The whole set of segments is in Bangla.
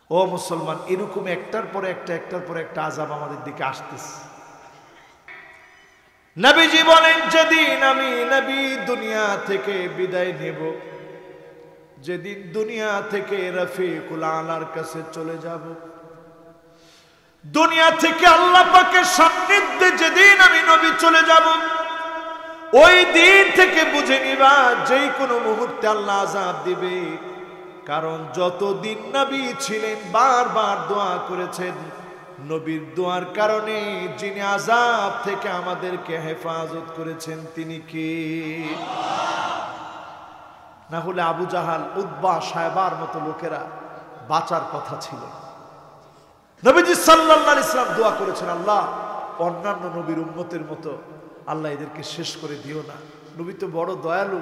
ও মুসলমান, এরকম একটার পর একটা আযাব আমাদের দিকে আসতেছে। নবীজি বলেন, যেদিন আমি নবী দুনিয়া থেকে বিদায় নেব, যেদিন দুনিয়া থেকে রফিকুল আলার কাছে চলে যাব, দুনিয়া থেকে আল্লাহ পাকের সান্নিধ্যে যেদিন আমি নবী চলে যাব, ওই দিন থেকে বুঝে নিবা যেই কোনো মুহূর্তে আল্লাহ আযাব দিবে। কারণ যতদিন নবী ছিলেন বারবার দোয়া করেছেন, নবীর দোয়ার কারণে যিনি আযাব থেকে আমাদেরকে হেফাজত করেছেন তিনি কে? না হলে আবু জাহাল, উতবা, সায়বার মতো লোকেরা বাঁচার কথা ছিল। নবীজি সাল্লাল্লাহু আলাইহি ওয়াসাল্লাম দোয়া করেছেন, আল্লাহ অন্যান্য নবীর উম্মতের মতো আল্লাহ এদেরকে শেষ করে দিও না। নবী তো বড় দয়ালু,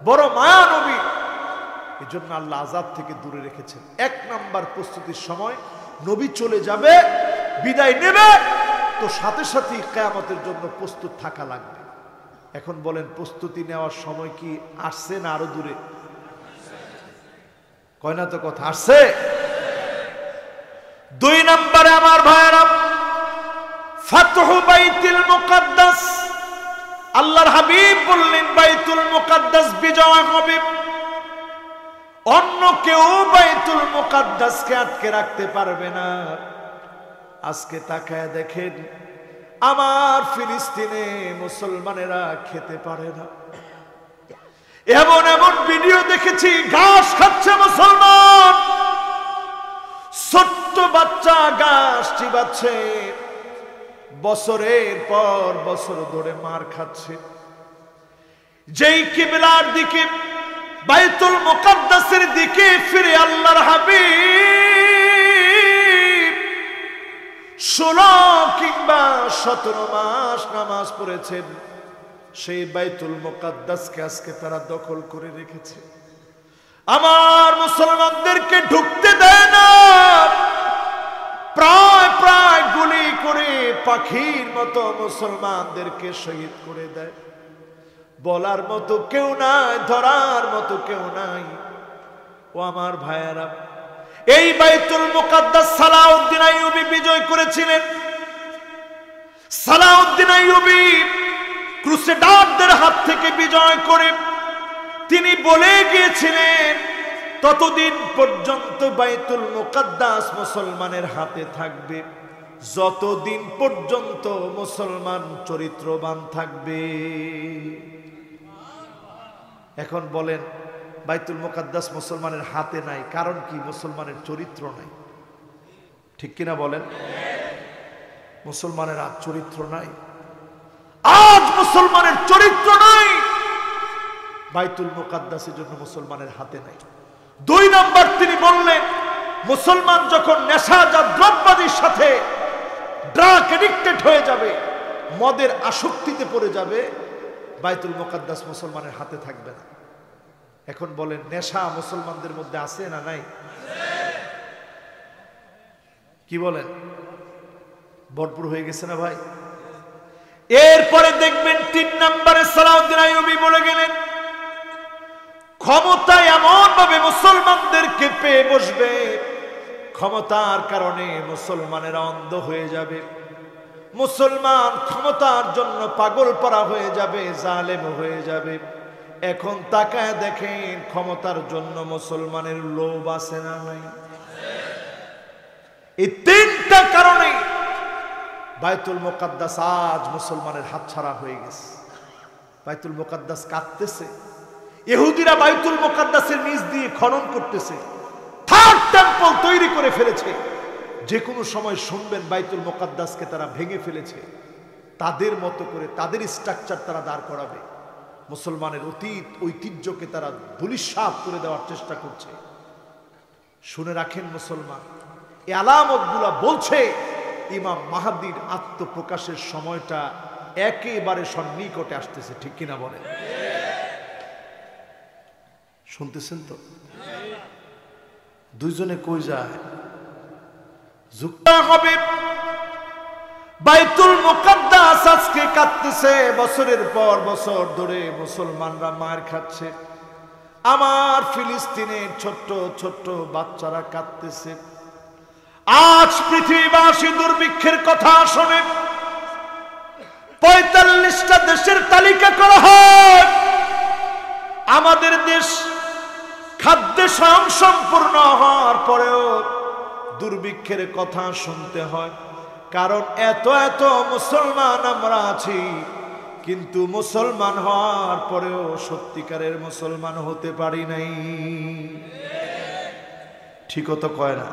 বড় মায়া নবী, এই জন্য আল্লাহ আযাব থেকে দূরে রেখেছেন। এক নাম্বার প্রস্তুতির সময় নবী চলে যাবে, বিদায় নেবে, তো সাথে সাথেই কিয়ামতের জন্য প্রস্তুত থাকা লাগবে। এখন বলেন, প্রস্তুতি নেওয়ার সময় কি আসছে না আরো দূরে? কয় না তো কথা, আসছে। দুই নম্বরে আমার ভাইয়েরা, ফাতহু বাইতুল মুকাদ্দাস। আল্লাহর হাবিব বললেন, বাইতুল মুকাদ্দাস বিজয় হবে। অন্য কেউ বাইতুল মুকাদ্দাসকে আটকে রাখতে পারবে না। আজকে তাকায় দেখেন, আমার ফিলিস্তিনে মুসলমানেরা খেতে পারে না। এমন এমন ভিডিও দেখেছি, ঘাস খাচ্ছে মুসলমান, ছোট্ট বাচ্চা ঘাস চিবাচ্ছে, বছরের পর বছর ধরে মার খাচ্ছে। যেই কিবলার দিকে, বাইতুল মুকাদ্দাসের দিকে ফিরে আল্লাহর হাবিব 16 কিংবা 17 মাস নামাজ পড়েছেন, সেই বাইতুল মুকাদ্দাসকে আজকে তারা দখল করে রেখেছে। আমার মুসলমানদেরকে ঢুকতে দেয় না, প্রায় প্রায় গুলি করে পাখির মতো মুসলমানদেরকে শহীদ করে দেয়। বলার মতো কেউ নাই, ধরার মতো কেউ নাই। ও আমার ভাইয়েরা, এই বাইতুল মুকাদ্দাস সালাউদ্দিন আইয়ুবী বিজয় করেছিলেন। সালাউদ্দিন আইয়ুবী ক্রুসেডারদের হাত থেকে বিজয় করে তিনি বলে গিয়েছিলেন, ততদিন পর্যন্ত বাইতুল মুকাদ্দাস মুসলমানের হাতে থাকবে যতদিন পর্যন্ত মুসলমান চরিত্রবান থাকবে। এখন বলেন, বাইতুল মুকাদ্দাস মুসলমানের হাতে নাই, কারণ কি? মুসলমানের চরিত্র নাই। ঠিক কিনা বলেন? মুসলমানের আজ চরিত্র নাই। আজ মুসলমানের চরিত্র নাই, বাইতুল মুকাদ্দাসের জন্য মুসলমানের হাতে নাই। দুই নাম্বার তিনি বললেন, মুসলমান যখন নেশাজাত দ্রব্যাদির সাথে ড্রাগ এডিক্টেড হয়ে যাবে, মদের আসক্তিতে পড়ে যাবে, বাইতুল মুকাদ্দাস মুসলমানের হাতে থাকবে না। এখন বলেন, নেশা মুসলমানদের মধ্যে আছে না নাই? কি বলেন, ভরপুর হয়ে গেছে না ভাই? এরপরে দেখবেন 3 নম্বরে সালাউদ্দিন আইয়ুবী বলে গেলেন, ক্ষমতা এমন ভাবে মুসলমানদেরকে পেয়ে বসবে, ক্ষমতার কারণে মুসলমানেরা অন্ধ হয়ে যাবে, মুসলমান ক্ষমতার জন্য পাগল পারা হয়ে যাবে, জালেম হয়ে যাবে। এখন তাকায় দেখেন, ক্ষমতার জন্য মুসলমানের লোভ আছে না নাই? এই 3টা কারণে বাইতুল মুকাদ্দাস আজ মুসলমানের হাতছাড়া হয়ে গেছে। বাইতুল মুকাদ্দাস কাঁদতেছে, ইহুদিরা বাইতুল মুকাদ্দাসের নিচ দিয়ে খনন করতেছে, 3rd টেম্পল তৈরি করে ফেলেছে। যে কোনো সময় শুনবেন বাইতুল মুকাদ্দাসকে তারা ভেঙে ফেলেছে, তাদের মতো করে তাদের স্ট্রাকচার তারা দাঁড় করাবে। মুসলমানের অতীত ঐতিহ্যকে তারা ধূলিসাৎ করে দেওয়ার চেষ্টা করছে। শুনে রাখেন মুসলমান, এই আলামতগুলা বলছে ইমাম মাহদীর আত্মপ্রকাশের সময়টা একেবারে সন্নিকটে আসতেছে। ঠিক কিনা বলেন? শুনতেছেন তো? দুইজনে কই যায়? যুক্ত হবে। বাইতুল মুকাদ্দাস আজকে কাঁদতেছে, বছরের পর বছর ধরে মুসলমানরা মার খাচ্ছে, আমার ফিলিস্তিনের ছোট্ট ছোট্ট বাচ্চারা কাঁদতেছে। আজ পৃথিবীবাসী দুর্ভিক্ষের কথা শোনে ৪৫টা দেশের তালিকা করা হয়। আমাদের দেশ খাদ্যে স্বয়ংসম্পূর্ণ হওয়ার পরেও দুর্ভিক্ষের কথা শুনতে হয়। কারণ এত এত মুসলমান আমরা আছি, কিন্তু মুসলমান হওয়ার পরেও সত্যিকারের মুসলমান হতে পারি নাই। ঠিকও তো কয় না।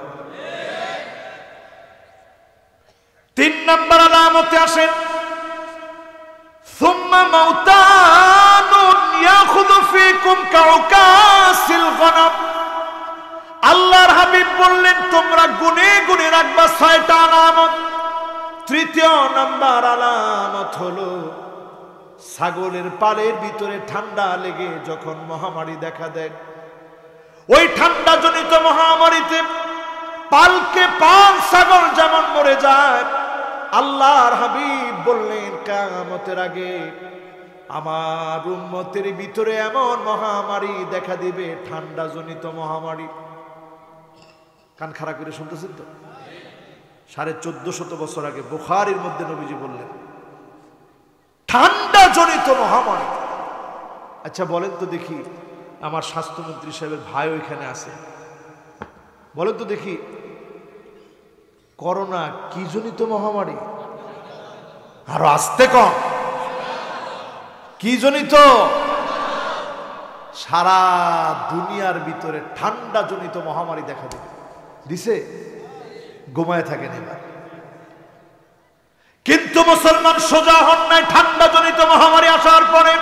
৩ নম্বর আলামতে আসেন সুম্মা মাউতানুন ইয়াখুযু ফীকুম কাউকাসিল গনাম। আল্লাহর হাবিব বললেন তোমরা গুনে গুনে রাখবা ৬টা আলামত। ৩য় নাম্বার আলামত হলো ছাগলের পালের ভিতরে ঠান্ডা লেগে যখন মহামারী দেখা দেয়, ওই ঠান্ডা জনিত মহামারীতে পালকে পাল ছাগল যেমন মরে যায়, আল্লাহর হাবিব বললেন কিয়ামতের আগে আমার উম্মতের ভিতরে এমন মহামারী দেখা দিবে, ঠান্ডা জনিত মহামারী। কান খাড়া করে শুনতেছেন তো? ১৪৫০ বছর আগে বুখারীর মধ্যে নবীজি বললেন ঠান্ডা জনিত মহামারী। আচ্ছা বলেন তো দেখি, আমার স্বাস্থ্যমন্ত্রী সাহেবের ভাই ওইখানে আছে, বলেন তো দেখি করোনা কি জনিত মহামারী? আরো আসতে কম, কি জনিত? সারা দুনিয়ার ভিতরে ঠান্ডা জনিত মহামারী দেখা দিছে। ঘুমায় থাকেন এবার। কিন্তু মুসলমান সোজা হন নাই। ঠান্ডা জনিত মহামারী আসার পরে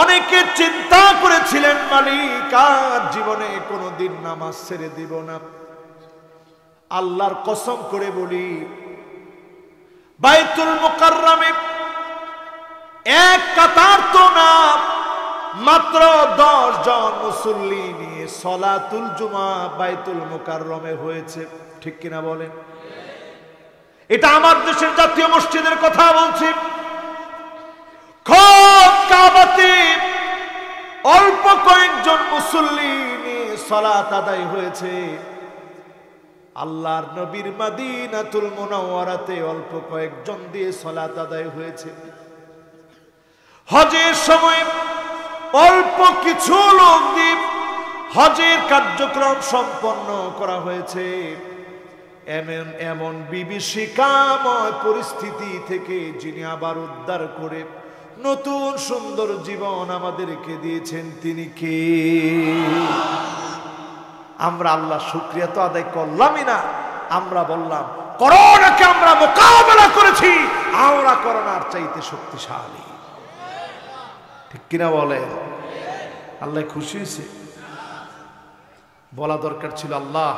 অনেকে চিন্তা করেছিলেন মালিক আর জীবনে কোনোদিন নামাজ ছেড়ে দিব না। আল্লাহর কসম করে বলি, বাইতুল মুকাররমে এক কাতার তো না, মাত্র 10 জন মুসল্লি নিয়ে সলাতুল জুমা বাইতুল মুকাররমে হয়েছে। ঠিক কিনা বলেন? এটা আমার দেশের জাতীয় মসজিদের কথা বলছি। কাবাতে অল্প কয়েকজন মুসল্লি নিয়ে সালাত আদায় হয়েছে। আল্লাহর নবীর মদিনাতুল মুনাওয়ারাতে অল্প কয়েকজন দিয়ে সালাত আদায় হয়েছে। হজের সময় অল্প কিছু লোক দিয়ে হজের কার্যক্রম সম্পন্ন করা হয়েছে। এমন বিভীষিকাময় পরিস্থিতি থেকে যিনি আবার উদ্ধার করে নতুন সুন্দর জীবন আমাদেরকে দিয়েছেন, তিনি কে? আমরা আল্লাহ শুকরিয়া তো আদায় করলামই না, আমরা বললাম করোনাকে আমরা মোকাবেলা করেছি, আমরা করোনার চাইতে শক্তিশালী। ঠিক কিনা বলে? আল্লাহ খুশি হয়েছে? বলা দরকার ছিল আল্লাহ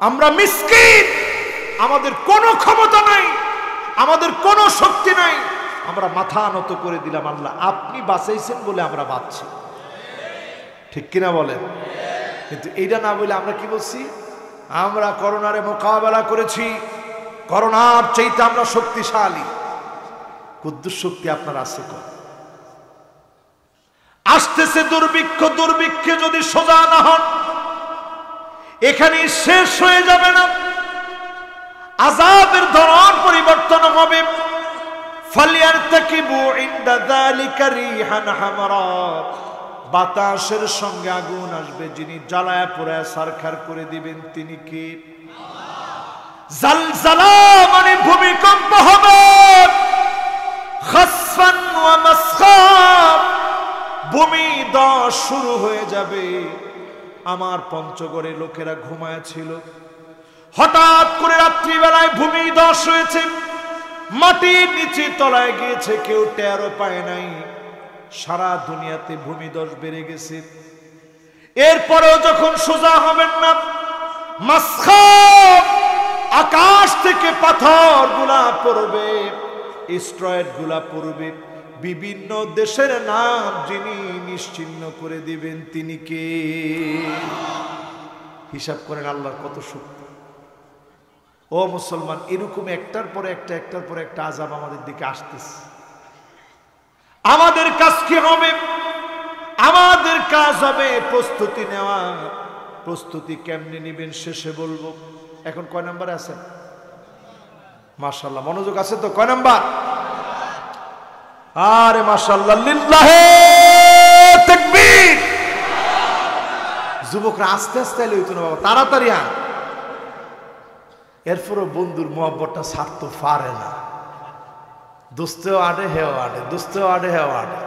আমরা মিসকিন, আমাদের কোনো ক্ষমতা নাই, আমাদের কোনো শক্তি নাই, আমরা মাথা নত করে দিলাম, আল্লাহ আপনি বাঁচাইছেন বলে আমরা বাঁচছি। ঠিক কিনা বলেন? কিন্তু এইটা না বলে আমরা কি বলছি? আমরা করোনারে মোকাবেলা করেছি, করোনার চাইতে আমরা শক্তিশালী। কুদ্দুস শক্তি আপনার আছে কর? আসতেছে দুর্ভিক্ষ, দুর্ভিক্ষে যদি সোজা না হন এখানে শেষ হয়ে যাবে না, আযাবের ধরন পরিবর্তন হবে। ফালিয়ারতাকিবু ইনদা যালিকা রিহান হামরা, বাতাসের সঙ্গে আগুন আসবে, যিনি জ্বালায়া পোড়ায়া সারখার করে দিবেন তিনি কে? জালজালা মানে ভূমিকম্প হবে, খাসফান ওয়া মাসখা ভূমি ধস শুরু হয়ে যাবে। আমার পঞ্চগড়ে লোকেরা ঘুমায় ছিল, হঠাৎ করে রাত্রিবেলায় ভূমি ধস হয়েছে, মাটির নিচে তলায় গিয়েছে, কেউ টেরও পায় নাই। সারা দুনিয়াতে ভূমিধস বেড়ে গেছে। এরপরেও যখন সোজা হবেন না, মাসখা আকাশ থেকে পাথর গুলা পড়বে, স্ট্রয়েড গুলা পড়বে, বিভিন্ন দেশের নাম যিনি নিশ্চিহ্ন করে দিবেন তিনি কে? হিসাব করেন আল্লাহর কত শক্তি। ও মুসলমান, এরকম একটার পরে একটা, একটার পরে একটা আযাব আমাদের দিকে আসতেছে। আমাদের কাজ কি হবে? আমাদের কাজ হবে প্রস্তুতি নেওয়া। প্রস্তুতি কেমনে নিবেন শেষে বলবো। এখন কয় নাম্বারে আছেন? মাশাআল্লাহ, মনোযোগ আছে তো? কয় নাম্বার? আরে মাশাআল্লাহ, লিল্লাহে তাকবীর। যুবকরা আস্তে আস্তে এলে হইতো না বাবা, তাড়াতাড়ি আন। এরপরও বন্ধুর মোহাব্বতটা ছাড়তে পারে না। দোস্তেও আডে, হেও আডে, দোস্তেও আডে, হেও আডে।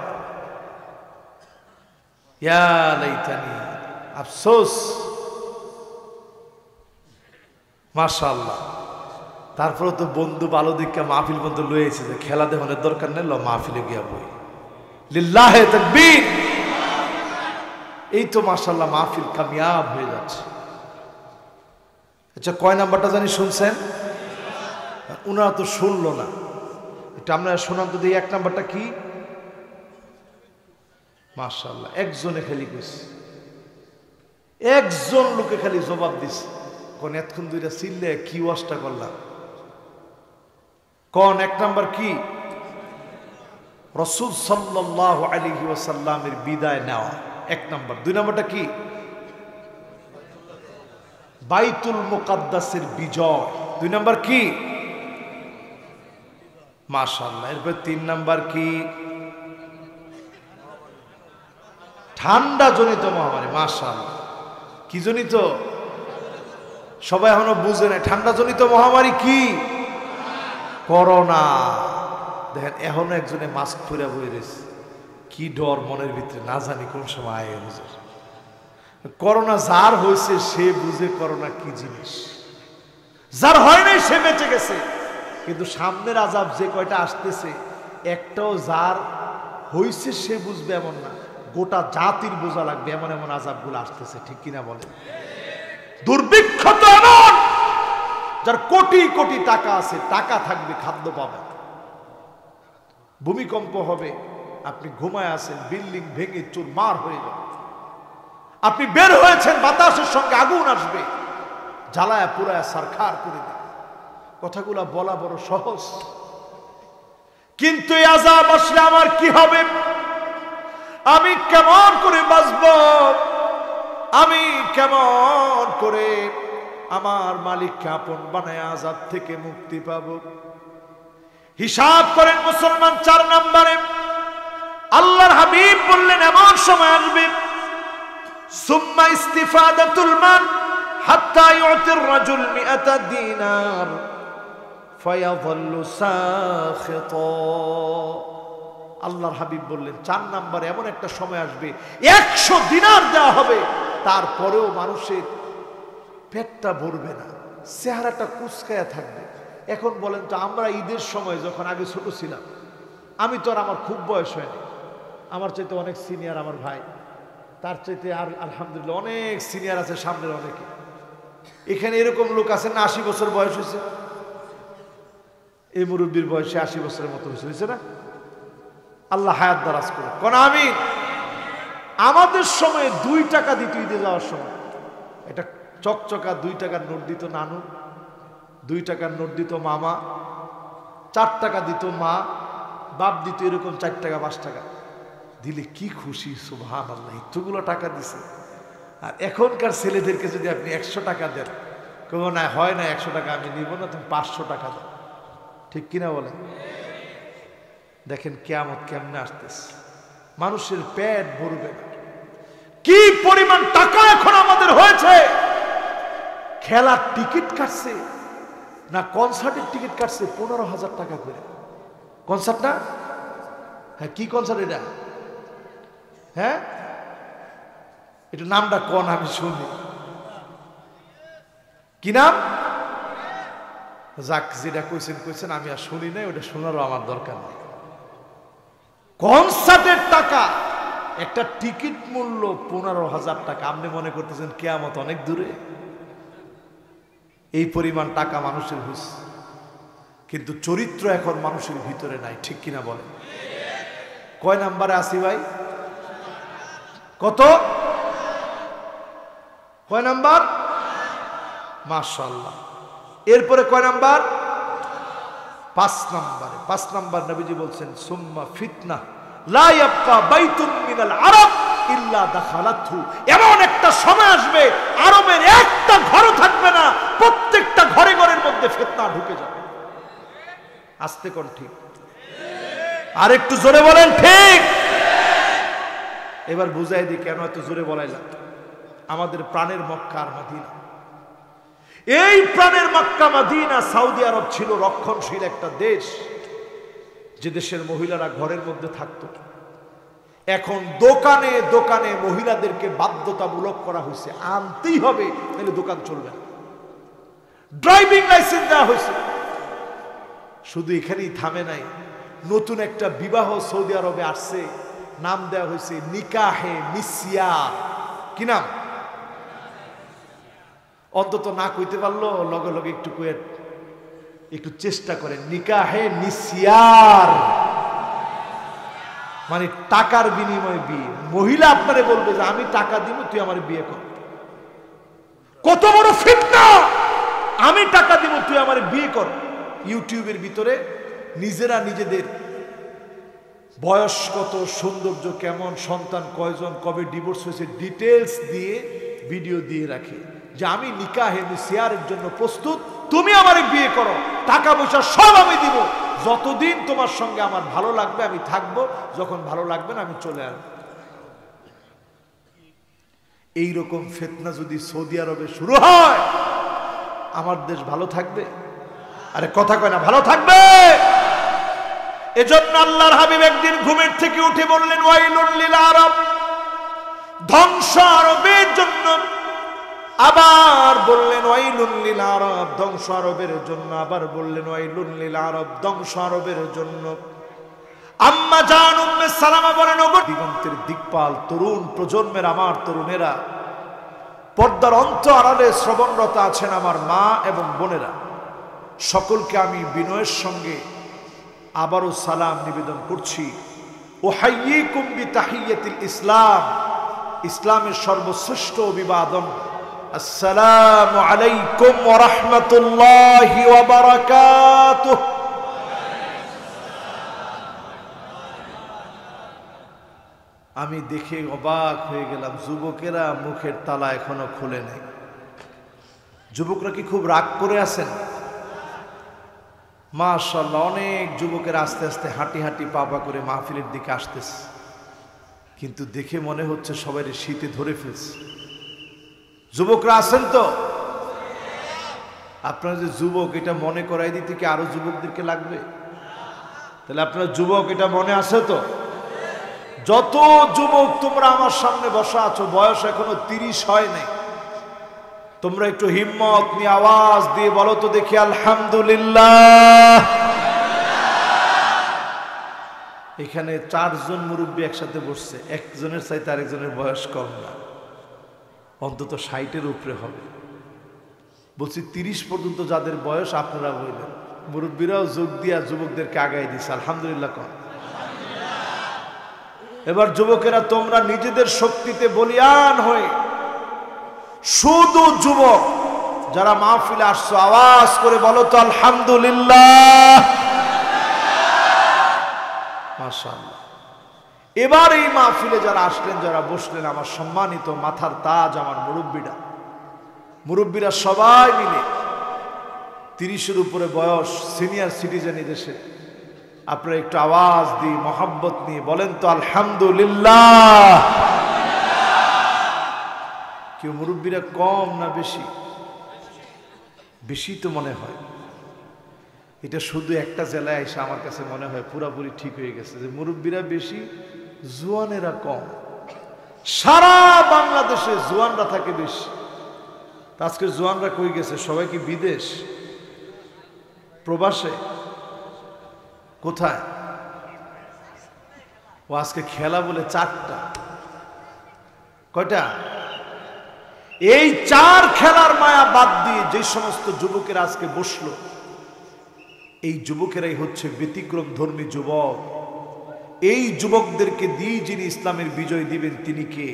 ইয়া লাইতানি, আফসোস। মাশাআল্লাহ, তারপরে তো বন্ধু ভালো দিকে মাহফিল বন্ধু লয়েছে যে খেলা দেখানোর দরকার নেই, মাহফিলে গিয়া বই। লিল্লাহে তাকবীর। এই তো মাশাআল্লাহ মাহফিল কামিয়াব হয়ে যাচ্ছে। আচ্ছা, কয় নাম্বারটা জানি শুনছেন? উনারা তো শুনলো না, এটা আমরা শোনান তো দিই। এক নাম্বারটা কি? মাশাআল্লাহ, একজনে খালি কইছে, একজন লোকে খালি জবাব দিছে। কোন এতক্ষণ দুইটা চিল্লে কি ওয়াজটা করলাম? কোন এক নাম্বার কি? রাসূল সাল্লাল্লাহু আলাইহি ওয়াসাল্লামের বিদায় নেওয়া, এক নাম্বার। দুই নাম্বারটা কি? বাইতুল মুকাদ্দাসের বিজয়, দুই নাম্বার কি? মাশাআল্লাহ। এরপর তিন নাম্বার কি? ঠান্ডা জনিত মহামারী। মাশাআল্লাহ, কি জনিত? সবাই এখনো বুঝে নাই ঠান্ডা জনিত মহামারী কি? করোনা। দেখেন এখনো একজনে মাস্ক পরে বই রয়েছে, কি ডর মনের ভিতরে, না জানি কোন সময় আয় বুঝে। করোনা যার হয়েছে সে বুঝে করোনা কি জিনিস, যার হয় নাই সে বেঁচে গেছে। কিন্তু সামনের আযাব যে কয়টা আসতেছে, একটাও যার হয়েছে সে বুঝবে এমন না, গোটা জাতির বোঝা লাগবে এমন এমন আযাবগুলো আসতেছে। ঠিক কিনা বলে? দুর্ভিক্ষ তো এমন, যার কোটি কোটি টাকা আছে, টাকা থাকবে, খাদ্য পাবে। ভূমিকম্প হবে, আপনি ঘুমায় আছেন, বিল্ডিং ভেঙে চুরমার হয়ে যাবে। আপনি বের হয়েছেন, বাতাসের সঙ্গে আগুন আসবে, জ্বালায় পুরায় সারখার করে দেবে। কথাগুলা বলা বড় সহজ, কিন্তু এই আযাব আসলে আমার কি হবে? আমি কেমন করে বাঁচব? আমি কেমন করে আমার মালিককে আপন বানায় আযাব থেকে মুক্তি পাব? হিসাব করেন মুসলমান। 4 নম্বরে আল্লাহর হাবিব বললেন এমন সময় আসবে, সুম্মা ইস্তিফাদাতুল মাল হাত্তা ইউতির রাজুল 100 দিনার ফায়াযাল্লু সাখিতা। আল্লাহর হাবিব বললেন 4 নম্বরে এমন একটা সময় আসবে, 100 দিনার দেওয়া হবে, তারপরেও মানুষের পেটটা ভরবে না, চেহারাটা কুচকায়া থাকবে। এখন বলেন তো, আমরা ঈদের সময় যখন আগে ছোট ছিলাম, আমি তো আর, আমার খুব বয়স হয়নি, আমার চাইতে অনেক সিনিয়র আমার ভাই, তার চাইতে আর আলহামদুলিল্লাহ অনেক সিনিয়র আছে সামনের অনেকে। এখানে এরকম লোক আছে না 80 বছর বয়স হয়েছে? এই মুরব্বীর বয়সে 80 বছরের মতো হয়েছে না? আল্লাহ হায়াত দারাজ করে। কোন আমিন। আমাদের সময় 2 টাকা দিত ঈদে যাওয়ার সময়, এটা চকচকা 2 টাকার নোট দিত নানু, 2 টাকার নোট দিত মামা, 4 টাকা দিত মা, বাপ দিত এরকম 4 টাকা 5 টাকা দিলে কি খুশি, সুবহানাল্লাহ, এতগুলো টাকা দিছে। আর এখনকার ছেলেদেরকে যদি আপনি 100 টাকা দেন, কেউ না হয় না 100 টাকা আমি নিব না, তুমি 500 টাকা দাও। ঠিক কিনা বলেন? দেখেন কিয়ামত কেমনে আসতেছে, মানুষের পেট ভরবে না। কি পরিমাণ টাকা এখন আমাদের হয়েছে! খেলার টিকিট কাটছে না কনসার্টের টিকিট কাটছে 15,000 টাকা করে। কনসার্ট না? হ্যাঁ, কি কনসার্ট এটা? হ্যাঁ, এটা নামটা কোন আমি শুনি, কি নাম? যাক, যেটা কইছেন আমি আর শুনি নাই, ওটা শোনারও আমার দরকার নেই। কনসার্টের টাকা, একটা টিকিট মূল্য 15,000 টাকা। আপনি মনে করতেছেন কিয়ামত অনেক দূরে? এই পরিমাণ টাকা মানুষের হুস, কিন্তু চরিত্র এখন মানুষের ভিতরে নাই। ঠিক কিনা বলেন? কয় নাম্বারে আসি ভাই? কত? কয় নাম্বার? মাশাআল্লাহ। এরপরে কয় নাম্বার? 5 নম্বরে। 5 নাম্বার নবীজি বলছেন সুম্মা ফিতনা লা ইয়াবকা বাইতুন মিনাল আরব ইল্লা দাখালাতহু, এমন একটা সময় আসবে আরবের একটা ঘর থাকবে না, প্রত্যেকটা ঘরে ঘরের মধ্যে ফিতনা ঢুকে যাবে। আস্তে কোন ঠিক? আর একটু জোরে বলেন ঠিক। এবার বুঝাই দিই কেন এত জোরে বলাইলাম। আমাদের প্রাণের মক্কা আর মদিনা, এই প্রাণের মক্কা মদিনা সৌদি আরব ছিল রক্ষণশীল একটা দেশ, যে দেশের মহিলারা ঘরের মধ্যে থাকতো। এখন দোকানে দোকানে মহিলাদেরকে বাধ্যতামূলক করা হয়েছে, আনতেই হবে, তাহলে দোকান চলবে না। ড্রাইভিং লাইসেন্স দেওয়া হয়েছে। শুধু এখানেই থামে নাই, নতুন একটা বিবাহ সৌদি আরবে আসছে, নাম দেওয়া হয়েছে নিকাহে মিসিয়ার। কি নাম? অন্তত না কইতে পারলো লগে লগে একটু কয়ে একটু চেষ্টা করেন। নিকাহে মিসিয়ার মানে টাকার বিনিময়ে বিয়ে। মহিলা আপনারে বলবে যে আমি টাকা দিব, তুই আমার বিয়ে কর। কত বড় ফিতনা! আমি টাকা দিব, তুই আমার বিয়ে কর। ইউটিউবের ভিতরে নিজেরা নিজেদের বয়স কত, সৌন্দর্য কেমন, সন্তান কয়জন, কবে ডিভোর্স হয়েছে, ডিটেলস দিয়ে ভিডিও দিয়ে রাখে যে আমি নিকাহে মিসিয়ারের জন্য প্রস্তুত, তুমি আমার বিয়ে করো, টাকা পয়সা সব আমি দিব, যতদিন তোমার সঙ্গে আমার ভালো লাগবে আমি থাকবো, যখন ভালো লাগবে না আমি চলে আসবো। এইরকম ফিতনা যদি সৌদি আরবে শুরু হয়, আমার দেশ ভালো থাকবে? আরে কথা কয় না, ভালো থাকবে? এজন্য আল্লাহর হাবিব একদিন ঘুমের থেকে উঠে বললেন ওয়াইলুল লিল আরব, ধ্বংস আরবের জন্য। আবার বললেন ওয়াইলুল লিল আরব, ধ্বংস আরবের জন্য। আবার বললেন ওয়াইলুল লিল আরব, ধ্বংস আরবের জন্য। আম্মা জান উম্মে সালামা বলেন, ওগো দিগন্তের দিকপাল তরুণ প্রজন্মের আমার তরুণেরা, পর্দার অন্ত আড়ালে শ্রবণরত আছেন আমার মা এবং বোনেরা, সকলকে আমি বিনয়ের সঙ্গে আবারও সালাম নিবেদন করছি। উহাইয়িকুম বিতাহিয়াতিল ইসলাম, ইসলামের সর্বশ্রেষ্ঠ অভিবাদন, আসসালামু আলাইকুম ওয়া রাহমাতুল্লাহি ওয়া বারাকাতুহু। আমি দেখে অবাক হয়ে গেলাম, যুবকেরা মুখের তালা এখনো খুলে নেই। যুবকরা কি খুব রাগ করে আছেন? মাশাআল্লাহ, অনেক যুবকের আস্তে আস্তে হাঁটি হাঁটি পা পা করে মাহফিলের দিকে আসতেছে, কিন্তু দেখে মনে হচ্ছে সবাই শীতে ধরে ফেলছে। যুবকরা আছেন তো? আপনারা যে যুবক, এটা মনে করাই দিতে কি আরো যুবকদেরকে লাগবে? তাহলে আপনার যুবক, এটা মনে আছে তো? যত যুবক তোমরা আমার সামনে বসা আছো, বয়স এখনো 30 হয় নাই, তোমরা একটু হিম্মত নিয়ে আওয়াজ দিয়ে বলো তো দেখি আলহামদুলিল্লাহ। এখানে 4 জন মুরব্বী একসাথে বসছে, একজনের চাইতে আরেকজনের বয়স কম না, অন্তত 60-এর উপরে হবে। বলছি 30 পর্যন্ত যাদের বয়স, আপনারা বললেন, মুরব্বীরাও যোগ দিয়া যুবকদেরকে আগায় দিচ্ছে, আলহামদুলিল্লাহ কম। এবার যুবকেরা তোমরা নিজেদের শক্তিতে বলিয়ান হয়ে, শুধু যুবক যারা মাহফিলে আসছো আওয়াজ করে বলো তো আলহামদুলিল্লাহ। মাশাআল্লাহ। এবার এই মাহফিলে যারা আসলেন, যারা বসলেন, আমার সম্মানিত মাথার তাজ, আমার মুরব্বীরা সবাই মিলে 30-এর উপরে বয়স, সিনিয়র সিটিজেন এই দেশে, আপনারা একটু আওয়াজ দিয়ে মোহাব্বত নিয়ে বলেন তো আলহামদুলিল্লাহ। কেউ মুরব্বীরা কম না বেশি? বেশি তো মনে হয়। এটা শুধু একটা জেলায় এসে আমার কাছে মনে হয় পুরাপুরি ঠিক হয়ে গেছে যে মুরব্বীরা বেশি, জুয়ানেরা কম। সারা বাংলাদেশে জুয়ানরা থাকে বেশি। আজকে জুয়ানরা কই গেছে? সবাই কি বিদেশ, প্রবাসে, কোথায়? ও আজকে খেলা বলে 4টা। কয়টা? এই 4 খেলার মায়া বাদ দিয়ে যে সমস্ত যুবকেরা আজকে বসলো, এই যুবকেরাই হচ্ছে ব্যতিক্রম ধর্মী যুবক। এই যুবকদেরকে দিয়ে যিনি ইসলামের বিজয় দিবেন তিনি কে?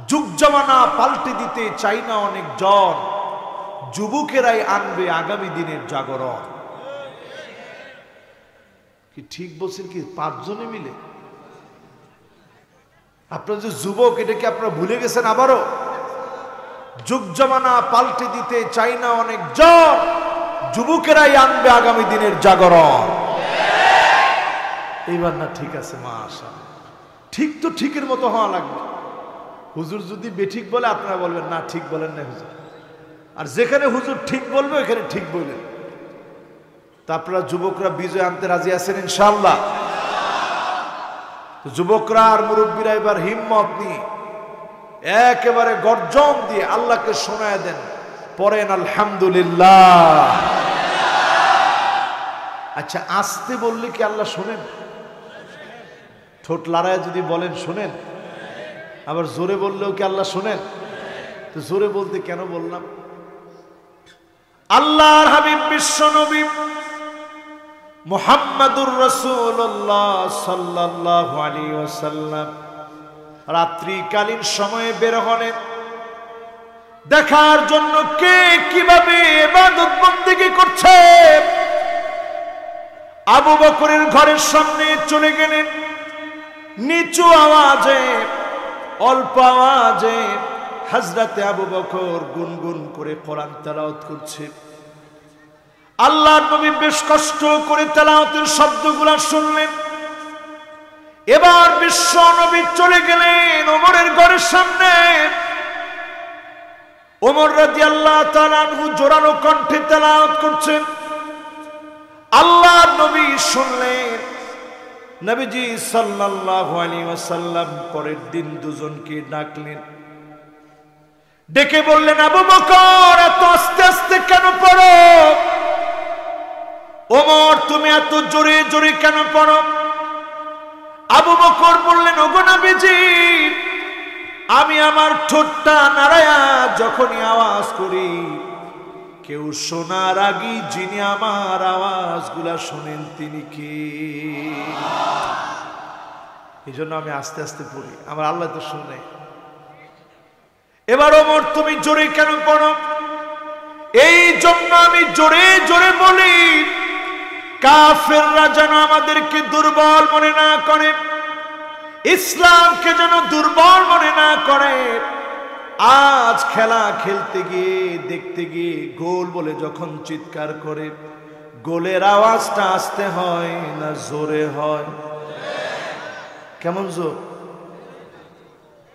যুগ জামানা পাল্টে দিতে চাই না অনেক জন, যুবকেরাই আনবে আগামী দিনের জাগরণ। কি ঠিক বলছেন কি? 5 জনে মিলে আপনার যে যুবক, এটা কি আপনারা ভুলে গেছেন? আবারও যুগ জমানা পাল্টে দিতে চাই না অনেকজন, যুবকেরাই আনবে আগামী দিনের জাগরণ। এইবার না ঠিক আছে, মাশাআল্লাহ, ঠিক তো ঠিকের মতো হওয়া লাগবে। হুজুর যদি বেঠিক বলে আপনারা বলবেন না ঠিক বলেন না হুজুর, আর যেখানে হুজুর ঠিক বলবে ওখানে ঠিক বলবেন। তা আপনারা যুবকরা বিজয় আনতে রাজি আছেন ইনশাআল্লাহ? যুবকরা আর মুরব্বীরা এবার হিম্মত নিয়ে একেবারে গর্জন দিয়ে আল্লাহকে শোনায় দেন, পড়েন আলহামদুলিল্লাহ। আচ্ছা, আসতে বললে কি আল্লাহ শোনেন? ঠোঁট লড়ায় যদি বলেন শোনেন, আবার জোরে বললেও কি আল্লাহ শোনেন? তো জোরে বলতে কেন বললাম? আল্লাহর হাবিব বিশ্ব নবী মুহাম্মাদুর রাসূলুল্লাহ সাল্লাল্লাহু আলাইহি ওয়াসাল্লাম রাত্রিকালীন সময়ে বের হলেন দেখার জন্য কে কিভাবে ইবাদত বন্দেগী করছে। আবু বকরের ঘরের সামনে চলে গেলেন, নিচু আওয়াজে অল্প আওয়াজে হযরতে আবু বকর গুনগুন করে কোরআন তেলাওয়াত করছে। আল্লাহর নবী বেশ কষ্ট করে তেলাওয়াতের শব্দগুলো শুনলেন। এবার বিশ্ব নবী চলে গেলেন ওমরের ঘরের সামনে। ওমর রাদিয়াল্লাহু তাআলা আনহু জোরালো কণ্ঠে তেলাওয়াত করছেন। আল্লাহর নবী শুনলেন। নবীজি সাল্লাল্লাহু আলাইহি ওয়াসাল্লাম পরের দিন দুজনকে ডাকলেন, ডেকে বললেন, আবু বকর এত আস্তে আস্তে কেন পড়ো? ওমর তুমি এত জোরে জোরে কেন পড়ো? আবু বকর বললেন, ওগো নবীজি, আমি আমার ঠোঁটটা নাড়ায়া যখনই আওয়াজ করি, কেউ শোনার আগে যিনি আমার আওয়াজগুলা শোনেন তিনি কে? এই জন্য আমি আস্তে আস্তে পড়ি, আমার আল্লাহ তো শুনে। এবার ওমর তুমি জোরে কেন পড়ো? এই জন্য আমি জোরে জোরে বলি, কাফেররা যেন আমাদেরকে দুর্বল মনে না করে, ইসলামকে যেন দুর্বল মনে না করে। আজ খেলা খেলতে গিয়ে দেখতে গিয়ে গোল বলে যখন চিৎকার করে, গোলের আওয়াজটা আস্তে হয় না জোরে হয়? কেমন জোর?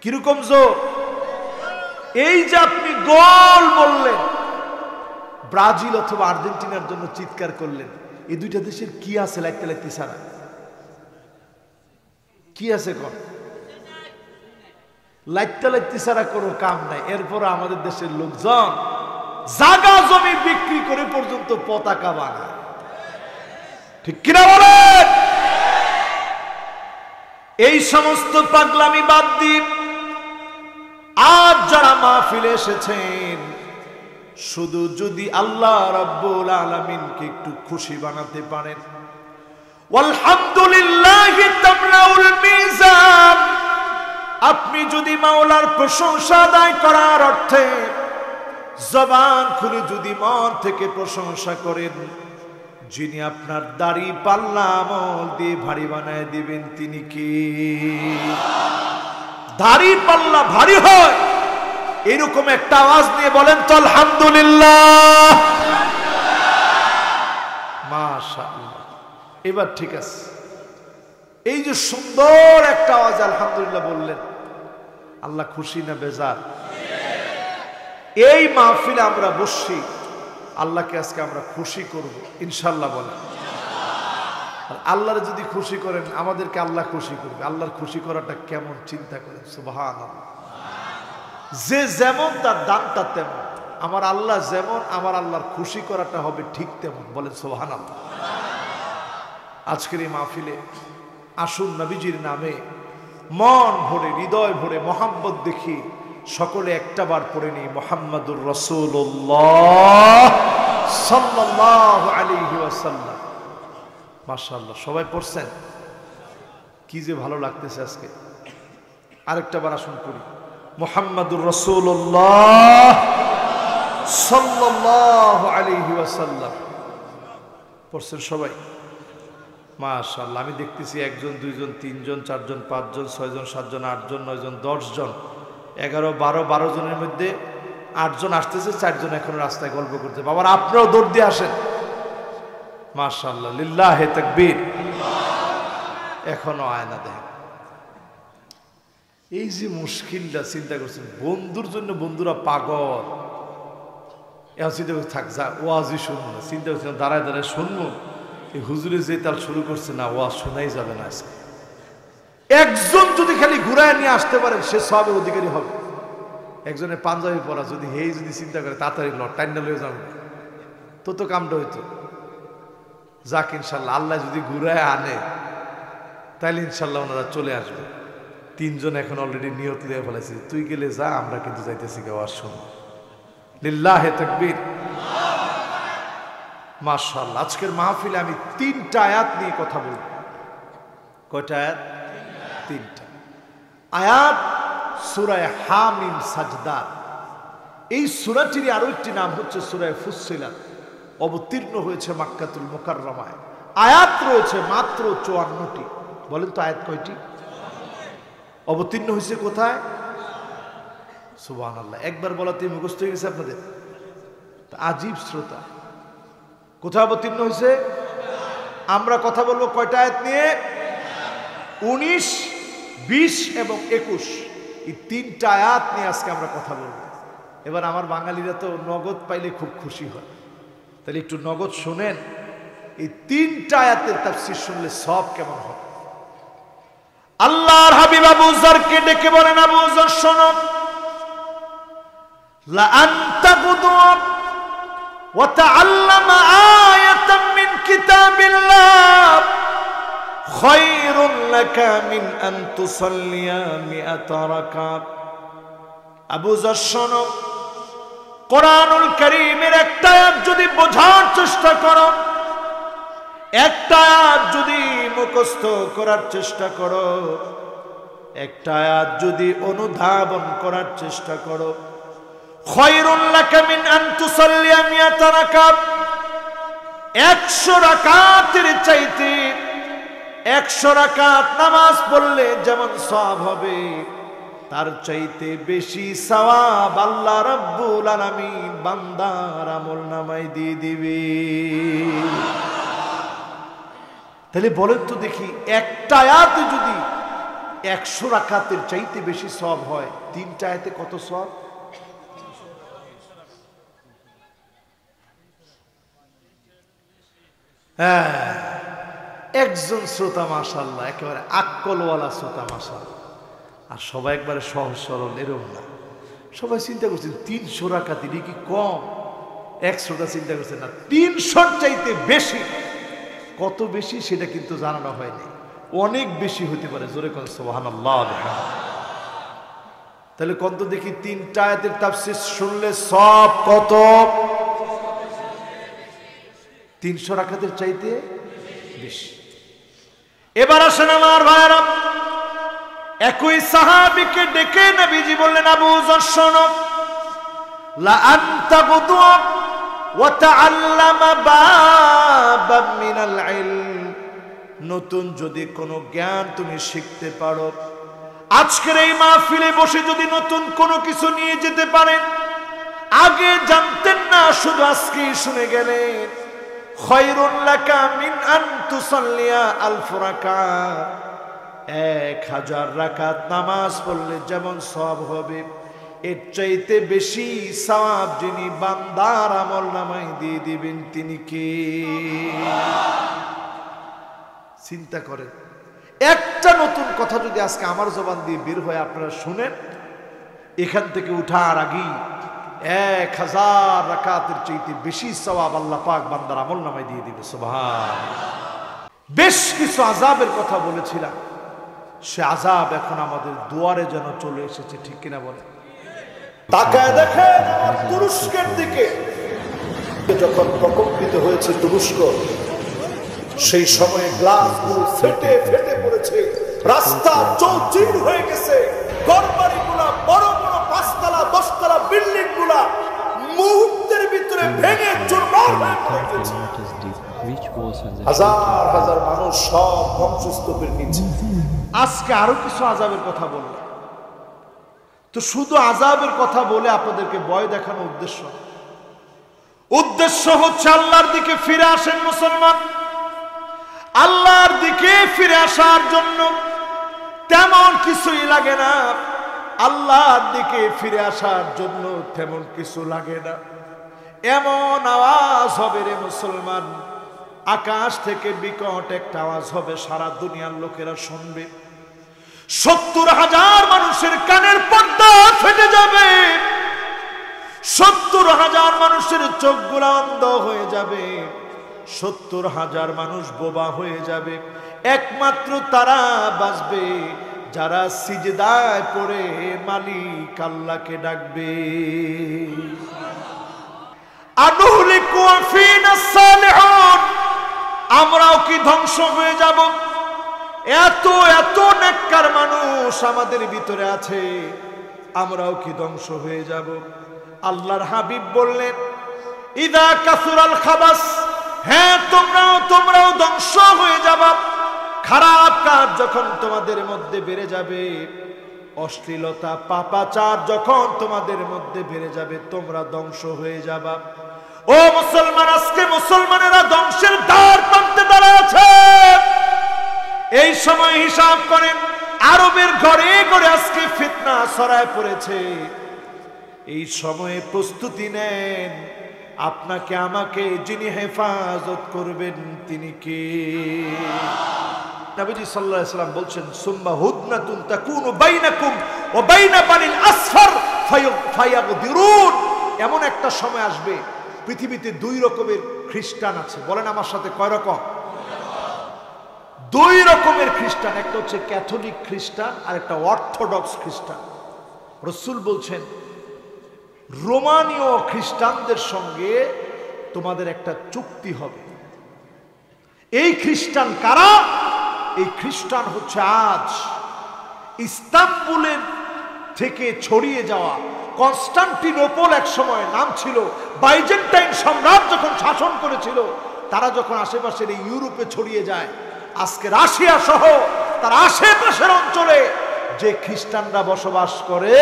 কিরকম জোর? এই যে আপনি গোল বললেন, ব্রাজিল অথবা আর্জেন্টিনার জন্য চিৎকার করলেন, এই দুইটা দেশের কি আছে লাগতে লাগতে ছাড়া? কি আছে কর? লাইটটা লাইটতে ছাড়া কোনো কাম নাই। এরপর আমাদের দেশের লোকজন জায়গা জমি বিক্রি করে পর্যন্ত পতাকা বানায়, ঠিক কিনা বলেন? এই সমস্ত পাগলামি বাদ দিয়ে আজ যারা মাহফিলে এসেছেন, শুধু যদি আল্লাহ রাব্বুল আলামিনকে একটু খুশি বানাতে পারেন, আলহামদুলিল্লাহি তামলাউল মিজান, আপনি যদি মাওলার প্রশংসা আদায় করার অর্থে জবান খুলে যদি মন থেকে প্রশংসা করেন, যিনি আপনার দাড়ি পাল্লা আমল দিয়ে ভারী বানায় দিবেন তিনি কি? দাড়ি পাল্লা ভারী হয় এরকম একটা আওয়াজ নিয়ে বলেন তো আলহামদুলিল্লাহ। মাশাআল্লাহ, এবার ঠিক আছে। এই যে সুন্দর একটা আওয়াজ আলহামদুলিল্লাহ বললেন, আল্লাহ খুশি না বেজার? এই মাহফিলে আমরা বসছি, আল্লাহকে আজকে আমরা খুশি করব ইনশাআল্লাহ বলেন। আর আল্লাহর যদি খুশি করেন, আমাদেরকে আল্লাহ খুশি করবে। আল্লাহর খুশি করাটা কেমন চিন্তা করেন, সুবহানাল্লাহ। যে যেমন তার দানটা তেমন, আমার আল্লাহ যেমন, আমার আল্লাহর খুশি করাটা হবে ঠিক তেমন, বলেন সুবহানাল্লাহ। আজকের এই মাহফিলে আসুন নবীজির নামে মন ভরে হৃদয় ভরে মহাব্বত দেখি সকলে একটাবার পড়ে নি মুহাম্মাদুর রাসূলুল্লাহ সাল্লাল্লাহু আলাইহি ওয়াসাল্লাম। মাশাআল্লাহ, সবাই পড়ছেন? কি যে ভালো লাগতেছে আজকে। আরেকটা বার আসুন করি মুহাম্মাদুর রাসূলুল্লাহ সাল্লাল্লাহু আলাইহি ওয়াসাল্লাম। পড়ছেন সবাই? মাশাআল্লাহ, আমি দেখতেছি 1 জন 2 জন 3 জন 4 জন 5 জন 6 জন 7 জন 8 জন 9 জন 10 জন 11 12 জনের মধ্যে 8 জন আসতেছে, 4 জন এখন রাস্তায় গল্প করতে। বাবার আপনিও দৌড় দিয়ে আসেন। মাশাআল্লাহ, লিল্লাহে তাকবীর। এখনো আয়না দেখেন। এই যে মুশকিলটা চিন্তা করছেন, বন্ধুর জন্য বন্ধুরা পাগল। এখন চিন্তা করছে থাক যা ওয়াজই শুনবো না, চিন্তা করছিলাম দাঁড়ায় দাঁড়ায় শুনবো। এই হুজুরে যে তাল শুরু করছে না, ওয়াজ শোনাই যাবে না আজকে। একজন যদি খালি ঘুরায় নিয়ে আসতে পারেন সে সবের অধিকারী হবে। একজনের পাঞ্জাবি পরা যদি হেই যদি চিন্তা করে তাড়াতাড়ি টাইনা লয়ে যাবে তো কামটা হইতো। যাক ইনশাল্লাহ, আল্লাহ যদি ঘুরায় আনে তাহলে ইনশাল্লাহ ওনারা চলে আসবে। 3 জন এখন অলরেডি নিয়ত লিয়ে ফেলেছে, তুই গেলে যা, আমরা কিন্তু যাইতেছি ওয়াজ শুনো। লিল্লাহে তাকবীর। মাশাআল্লাহ, আজকের মাহফিলে আমি 3টা আয়াত নিয়ে কথা বলব। কয়টা আয়াত? 3টা আয়াত। সূরা হামিম সাজদা। এই সূরাটির আরো একটি নাম হচ্ছে সূরা ফুসসিলাত। অবতীর্ণ হয়েছে মক্কাতুল মুকাররমায়। আয়াত রয়েছে মাত্র 54টি। বলেন তো আয়াত কয়টি? অবতীর্ণ হয়েছে কোথায়? সুবহানাল্লাহ, একবার বলাতে মুখস্থ হয়ে গেছে আপনাদের? আজীব শ্রোতা। কোথায় অবতীর্ণ হয়েছে? আমরা কথা বলবো কয়টা আয়াত নিয়ে? 19, 20 এবং 21। এই 3টা আয়াত নিয়ে আজকে আমরা কথা বলবো। এবার আমার বাঙালিরা তো নগদ পাইলে খুব খুশি হয়, তাহলে একটু নগদ শোনেন। এই 3টা আয়াতের তাফসীর শুনলে সব কেমন হয়। আল্লাহর হাবিব আবু যরকে ডেকে বলেন, আবু যর শোনো, লা আনতা গুদু ওয়া তাআল্লামা আয়াতাম মিন কিতাবিল্লাহ খায়রুন লাকা মিন আন তুসাল্লিয়া মিআতা রাকাত। আবু যর শোনো, কোরআনুল কারীমের একটা আয়াত যদি বোঝার চেষ্টা করো, একটা আয়াত যদি মুখস্থ করার চেষ্টা করো, একটা আয়াত যদি অনুধাবন করার চেষ্টা করো, খায়রুন লাকা মিন আন তুসাল্লিয়া মিআতা রাকাত, 100 রাকাতের চাইতে 100 রাকাত নামাজ পড়লে যেমন সওয়াব হবে, তার চাইতে বেশি সওয়াব আল্লাহ রাব্বুল আলামিন বান্দার আমলনামায় দিয়ে দিবে। তাহলে বলেন তো দেখি, একটা আয়াতে যদি 100 রাকাতের চাইতে বেশি সওয়াব হয়, 3টা আয়াতে কত সওয়াব? হ্যাঁ, একজন শ্রোতা মাশাআল্লাহ, একেবারে আকলওয়ালা শ্রোতা মাশাআল্লাহ। আর সবাই একবারে সহজ সরল এরকম না। সবাই চিন্তা করছেন 300 রাকাত এটা কি কম? এক শ্রোতা চিন্তা করছেন না, 300 চাইতে বেশি। কত বেশি সেটা কিন্তু জানানো হয়নি, অনেক বেশি হতে পারে। জোরে কোন সুবহানাল্লাহ। তাহলে কত দেখি 3টা আয়াতের তাফসীর শুনলে সব কত? 300 রাকাতের চাইতে বেশি। এবার আসেন আমার ভাইরা, একই সাহাবীকে ডেকে নবীজি বললেন, আবু যর শোনো, লা আনতা গুদু ওয়া তাআল্লামা বাবাম মিনাল ইলম। নতুন যদি কোনো জ্ঞান তুমি শিখতে পারো, আজকের এই মাহফিলে বসে যদি নতুন কোনো কিছু নিয়ে যেতে পারেন, আগে জানতেন না শুধু আজকে শুনে গেলেন, খায়রুন লাকা মিন আন তুসাল্লিয়া আলফ রাকাত, 1000 রাকাত নামাজ পড়লে যেমন সওয়াব হবে, এর চাইতে বেশি সওয়াব যিনি বান্দার আমলনামায় দিয়ে দিবেন তিনি কে? চিন্তা করেন, একটা নতুন কথা যদি আজকে আমার জবান দিয়ে বের হয় আপনারা শুনেন, এখান থেকে উঠার আগেই 1000 রাকাতের চাইতে বেশি সওয়াব আল্লাহ পাক বান্দার আমলনামায় দিয়ে দিবে। সুবহানাল্লাহ। বেশ কিছু আযাবের কথা বলেছিলাম, সে আযাব এখন আমাদের দুয়ারে যেন চলে এসেছে, ঠিক কিনা বলে? তাকায় দেখেন আমার তুরস্কের দিকে। যখন প্রকম্পিত হয়েছে তুরস্ক, সেই সময়ে গ্লাসগুলো ফেটে ফেটে পড়েছে, রাস্তা চৌচির হয়ে গেছে, ঘরবাড়িগুলা বড় বড় 5 তলা 10 তলা বিল্ডিং গুলা মুহূর্তের ভিতরে ভেঙে চুরমার হয়ে পড়ে গেছে। হাজার হাজার মানুষ সব ধ্বংসস্তূপের নিচে। আজকে আরো কিছু আযাবের কথা বলল, তো শুধু আযাবের কথা বলে আপনাদেরকে ভয় দেখানো উদ্দেশ্য হচ্ছে আল্লাহর দিকে ফিরে আসেন মুসলমান। আল্লাহর দিকে ফিরে আসার জন্য তেমন কিছুই লাগে না, আল্লাহর দিকে ফিরে আসার জন্য তেমন কিছু লাগে না। এমন আওয়াজ হবে রে মুসলমান, আকাশ থেকে বিকট একটা আওয়াজ হবে, সারা দুনিয়ার লোকেরা শুনবে। 70,000 মানুষের কানের পর্দা ফেটে যাবে, 70,000 মানুষের চোখগুলো অন্ধ হয়ে যাবে, 70,000 মানুষ বোবা হয়ে যাবে। একমাত্র তারা বাঁচবে যারা সিজদায় পড়ে মালিক আল্লাহকে ডাকবে। আনুহলিকু ফিনা সালিহুন, আমরাও কি ধ্বংস হয়ে যাব? এত এত নেককার মানুষ আমাদের ভিতরে আছে, আমরাও কি ধ্বংস হয়ে যাব? আল্লাহর হাবিব বললেন, ইদা কাসুরাল খাবাস, হ্যাঁ তোমরাও ধ্বংস হয়ে যাবা। খারাপ কাজ যখন তোমাদের মধ্যে বেড়ে যাবে, অশ্লীলতা পাপাচার যখন তোমাদের মধ্যে বেড়ে যাবে, তোমরা ধ্বংস হয়ে যাবা। ও মুসলমান, আজকে মুসলমানেরা ধ্বংসের দ্বার প্রান্তে দাঁড়ায় আছে। এই সময় হিসাব করেন, আরবের ঘরে ঘরে আজকে ফিতনা ছড়ায় পড়েছে। এই সময়ে প্রস্তুতি নেন, আপনাকে আমাকে যিনি হেফাজত করবেন তিনি কে? নবীজি সাল্লাল্লাহু আলাইহি ওয়াসাল্লাম বলছেন, সুম্মা হুদনাতুন তাকুনু বাইনাকুম ওয়া বাইনা বানিল আসফার ফায়াগদিরুন। এমন একটা সময় আসবে পৃথিবীতে 2 রকমের খ্রিস্টান আছে। বলেন আমার সাথে, কয় রকম? 2 রকমের খ্রিস্টান। একটা হচ্ছে ক্যাথলিক খ্রিস্টান আর একটা অর্থোডক্স খ্রিস্টান। রাসূল বলছেন, রোমানীয় খ্রিস্টানদের সঙ্গে তোমাদের একটা চুক্তি হবে। এই খ্রিস্টান কারা? এই খ্রিস্টান হচ্ছে আজ ইস্তাম্বুলের থেকে ছড়িয়ে যাওয়া কনস্টান্টিনোপল, এক সময় নাম ছিল, বাইজেন্টাইন সম্রাট যখন শাসন করেছিল, তারা যখন আশেপাশের এই ইউরোপে ছড়িয়ে যায়, আজকে রাশিয়া সহ তার আশেপাশের অঞ্চলে যে খ্রিস্টানরা বসবাস করে,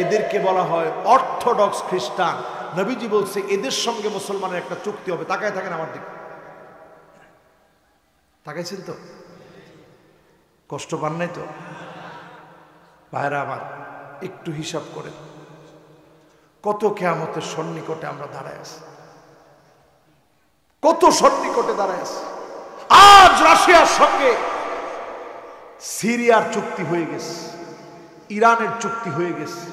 এদেরকে বলা হয় অর্থোডক্স খ্রিস্টান। নবীজি বলছে এদের সঙ্গে মুসলমানের একটা চুক্তি হবে। তাকায় থাকেন আমার দিকে, তাকাইছেন তো? কষ্ট পান নাই তো? ভাইরা আমার, একটু হিসাব করেন, কত কিয়ামতের সন্নিকটে আমরা দাঁড়ায় আছি, কত সন্নিকটে দাঁড়ায় আছি। আজ রাশিয়ার সঙ্গে সিরিয়ার চুক্তি হয়ে গেছে, ইরানের চুক্তি হয়ে গেছে,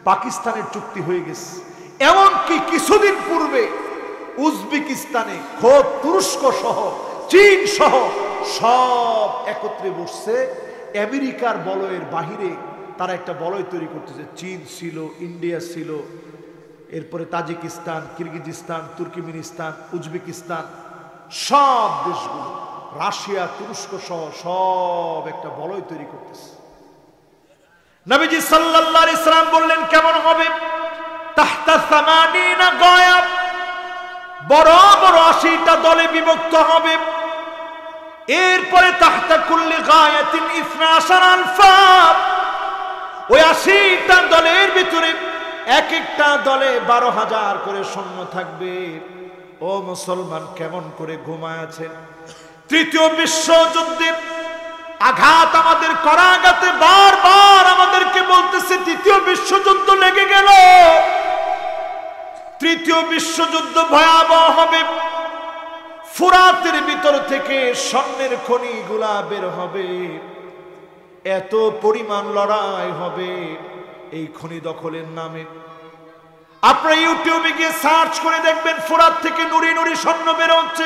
পাকিস্তানের চুক্তি হয়ে গেছে। এমনকি কিছুদিন পূর্বে উজবেকিস্তানে খোদ তুরস্ক সহ চীন সহ সব একত্রে বসছে আমেরিকার বলয়ের বাহিরে। তারা একটা বলয় তৈরি করতেছে। চীন ছিল, ইন্ডিয়া ছিল, এরপরে তাজিকিস্তান, কিরগিজস্তান, তুর্কমেনিস্তান, উজবেকিস্তান, সব দেশগুলো, রাশিয়া, তুরস্ক সহ সব একটা বলয় তৈরি করতেছে। নবীজি সাল্লাল্লাহু আলাইহি সাল্লাম বললেন, কেমন হবে? তাহতা 80 গায়া, বড় বড় 80টা দলে বিভক্ত হবে। এরপরে তাহতা কুল্লি গায়াতিন 12 আলফা, ওই 80টা দলের ভিতরে এক একটা দলে 12,000 করে সৈন্য থাকবে। ও মুসলমান, কেমন করে ঘুমায় আছেন? তৃতীয় বিশ্বযুদ্ধে আঘাত আমাদের করা আঘাতে বারবার আমাদেরকে বলতেছে তৃতীয় বিশ্বযুদ্ধ লেগে গেল, তৃতীয় বিশ্বযুদ্ধ ভয়াবহ হবে। ফুরাতের ভিতর থেকে স্বর্ণের খনিগুলা বের হবে, এত পরিমাণ লড়াই হবে এই খনি দখলের নামে। আপনারা ইউটিউবে গিয়ে সার্চ করে দেখবেন, ফুরাত থেকে নুরি নুরি স্বর্ণ বের হচ্ছে,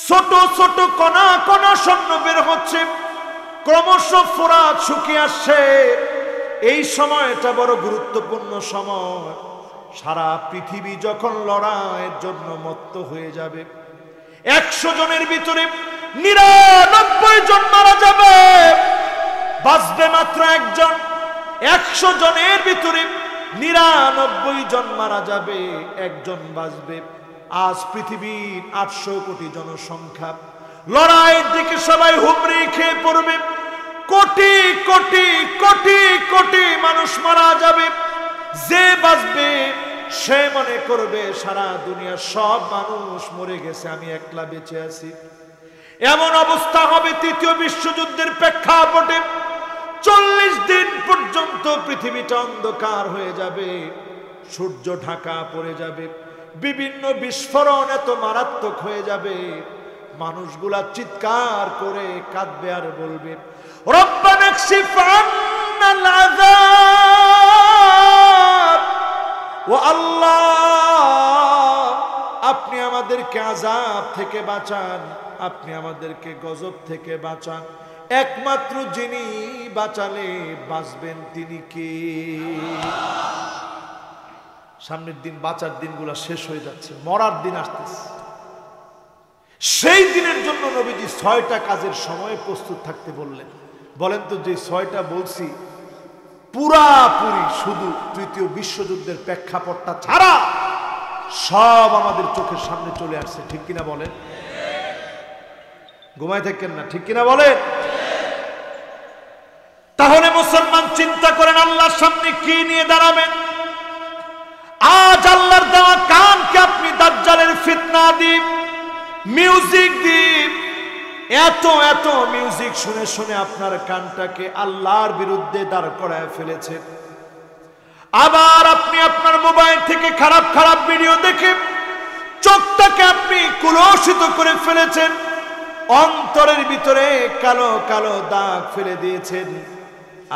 ছোট ছোট কণা কণা স্বর্ণ বের হচ্ছে, ক্রমশ ফুরাত শুকিয়ে আসছে। এই সময়টা বড় গুরুত্বপূর্ণ সময়। সারা পৃথিবী যখন লড়াইয়ের জন্য মত্ত হয়ে যাবে, 100 জনের ভিতরে 99 জন মারা যাবে, বাঁচবে মাত্র একজন। 100 জনের ভিতরে 99 জন মারা যাবে, একজন বাঁচবে। আজ পৃথিবীর 800 কোটি জনসংখ্যা, লড়াইয়ের দিকে সবাই হুমড়ি খেয়ে পড়বে। কোটি কোটি কোটি কোটি মানুষ মারা যাবে। যে বাঁচবে সে মনে করবে সারা দুনিয়ার সব মানুষ মরে গেছে, আমি একলা বেঁচে আছি। এমন অবস্থা হবে তৃতীয় বিশ্বযুদ্ধের প্রেক্ষাপটে। 40 দিন পর্যন্ত পৃথিবীটা অন্ধকার হয়ে যাবে, সূর্য ঢাকা পড়ে যাবে, বিভিন্ন বিস্ফোরণ এত মারাত্মক হয়ে যাবে, মানুষগুলা চিৎকার করে কাঁদবে আর বলবে, রব্বানা কশিফ আন্নাল আযাব, ও আল্লাহ আপনি আমাদেরকে আযাব থেকে বাঁচান, আপনি আমাদেরকে গজব থেকে বাঁচান। একমাত্র যিনি বাঁচালে বাঁচবেন তিনি কে? সামনের দিন বাঁচার দিনগুলো শেষ হয়ে যাচ্ছে, মরার দিন আসতেছে। সেই দিনের জন্য নবীজি 6টা কাজের সময় প্রস্তুত থাকতে বললেন। বলেন তো, যে 6টা বলছি পুরাপুরি শুধু তৃতীয় বিশ্বযুদ্ধের প্রেক্ষাপটটা ছাড়া সব আমাদের চোখের সামনে চলে আসছে, ঠিক কিনা বলেন? ঘুমায় থাকেন না, ঠিক কিনা বলেন? তাহলে মুসলমান চিন্তা করেন আল্লাহর সামনে কি নিয়ে দাঁড়াবেন। আজ আল্লাহর দেওয়া কানকে আপনি দাজ্জালের ফিতনা দিয়ে, মিউজিক দিয়ে, এত এত মিউজিক শুনে শুনে আপনার কানটাকে আল্লাহর বিরুদ্ধে দাঁড় করায় ফেলেছেন। আবার আপনি আপনার মোবাইল থেকে খারাপ খারাপ ভিডিও দেখে চোখটাকে আপনি কুলসিত করে ফেলেছেন, অন্তরের ভিতরে কালো কালো দাগ ফেলে দিয়েছেন।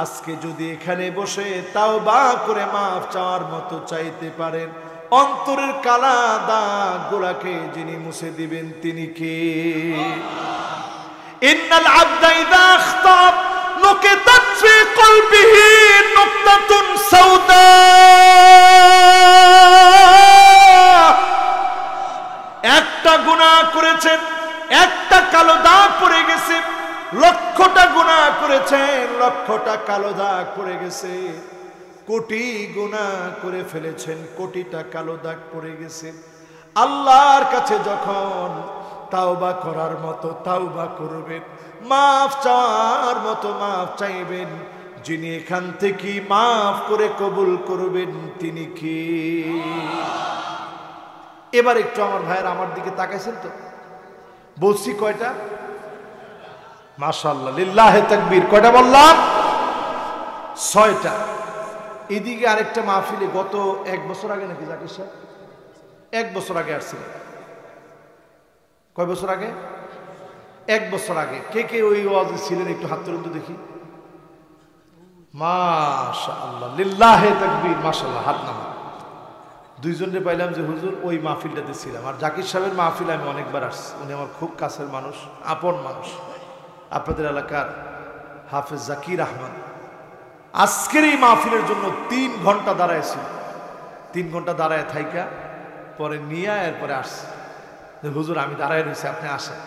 আজকে যদি এখানে বসে তাওবা করে মাফ চাওয়ার মতো চাইতে পারেন, অন্তরের কালা দাগ গুলাকে যিনি মুছে দিবেন তিনি কে? ইন্নাল আবদা ইযা আখতা নুকিতাত ফি কলবিহি নুকতাতুন সাউদা। একটা গুনাহ করেছেন, একটা কালো দাগ পড়ে গেছে। লক্ষটা গুনাহ করেছেন, লক্ষটা কালো দাগ পড়ে গেছে। কোটি গুনাহ করে ফেলেছেন, কোটিটা কালো দাগ পড়ে গেছে। আল্লাহর কাছে যখন তাওবা করার মতো তাওবা করবেন, মাফ চাওয়ার মতো মাফ চাইবেন, যিনি এখান থেকে মাফ করে কবুল করবেন তিনি কি? এবার একটু আমার ভাইয়ের আমার দিকে তাকাইছেন তো? বলছি কয়টা? মাশাআল্লাহ, লিল্লাহে তাকবীর। কয়টা বললাম? 6টা। এদিকে আরেকটা মাহফিলে গত 1 বছর আগে নাকি জাকির সাহেব 1 বছর আগে আসছিল। কয় বছর আগে? 1 বছর আগে। কে কে ওই ওয়াজে ছিলেন একটু হাত তুলুন তো দেখি। মাশাআল্লাহ, লিল্লাহে তাকবীর। মাশাআল্লাহ, হাত নামা। দুইজনরে পাইলাম যে হুজুর ওই মাহফিলটাতে ছিলাম। আর জাকির সাহেবের মাহফিলে আমি অনেকবার আসছি, উনি আমার খুব কাছের মানুষ, আপন মানুষ। আপনাদের এলাকার হাফেজ জাকির আহমদ আজকের এই মাহফিলের জন্য 3 ঘন্টা দাঁড়াইছিল। 3 ঘন্টা দাঁড়ায় থাইকা পরে নিয়ে এরপরে আসছে, হুজুর আমি দাঁড়ায় রয়েছি, আপনি আসেন।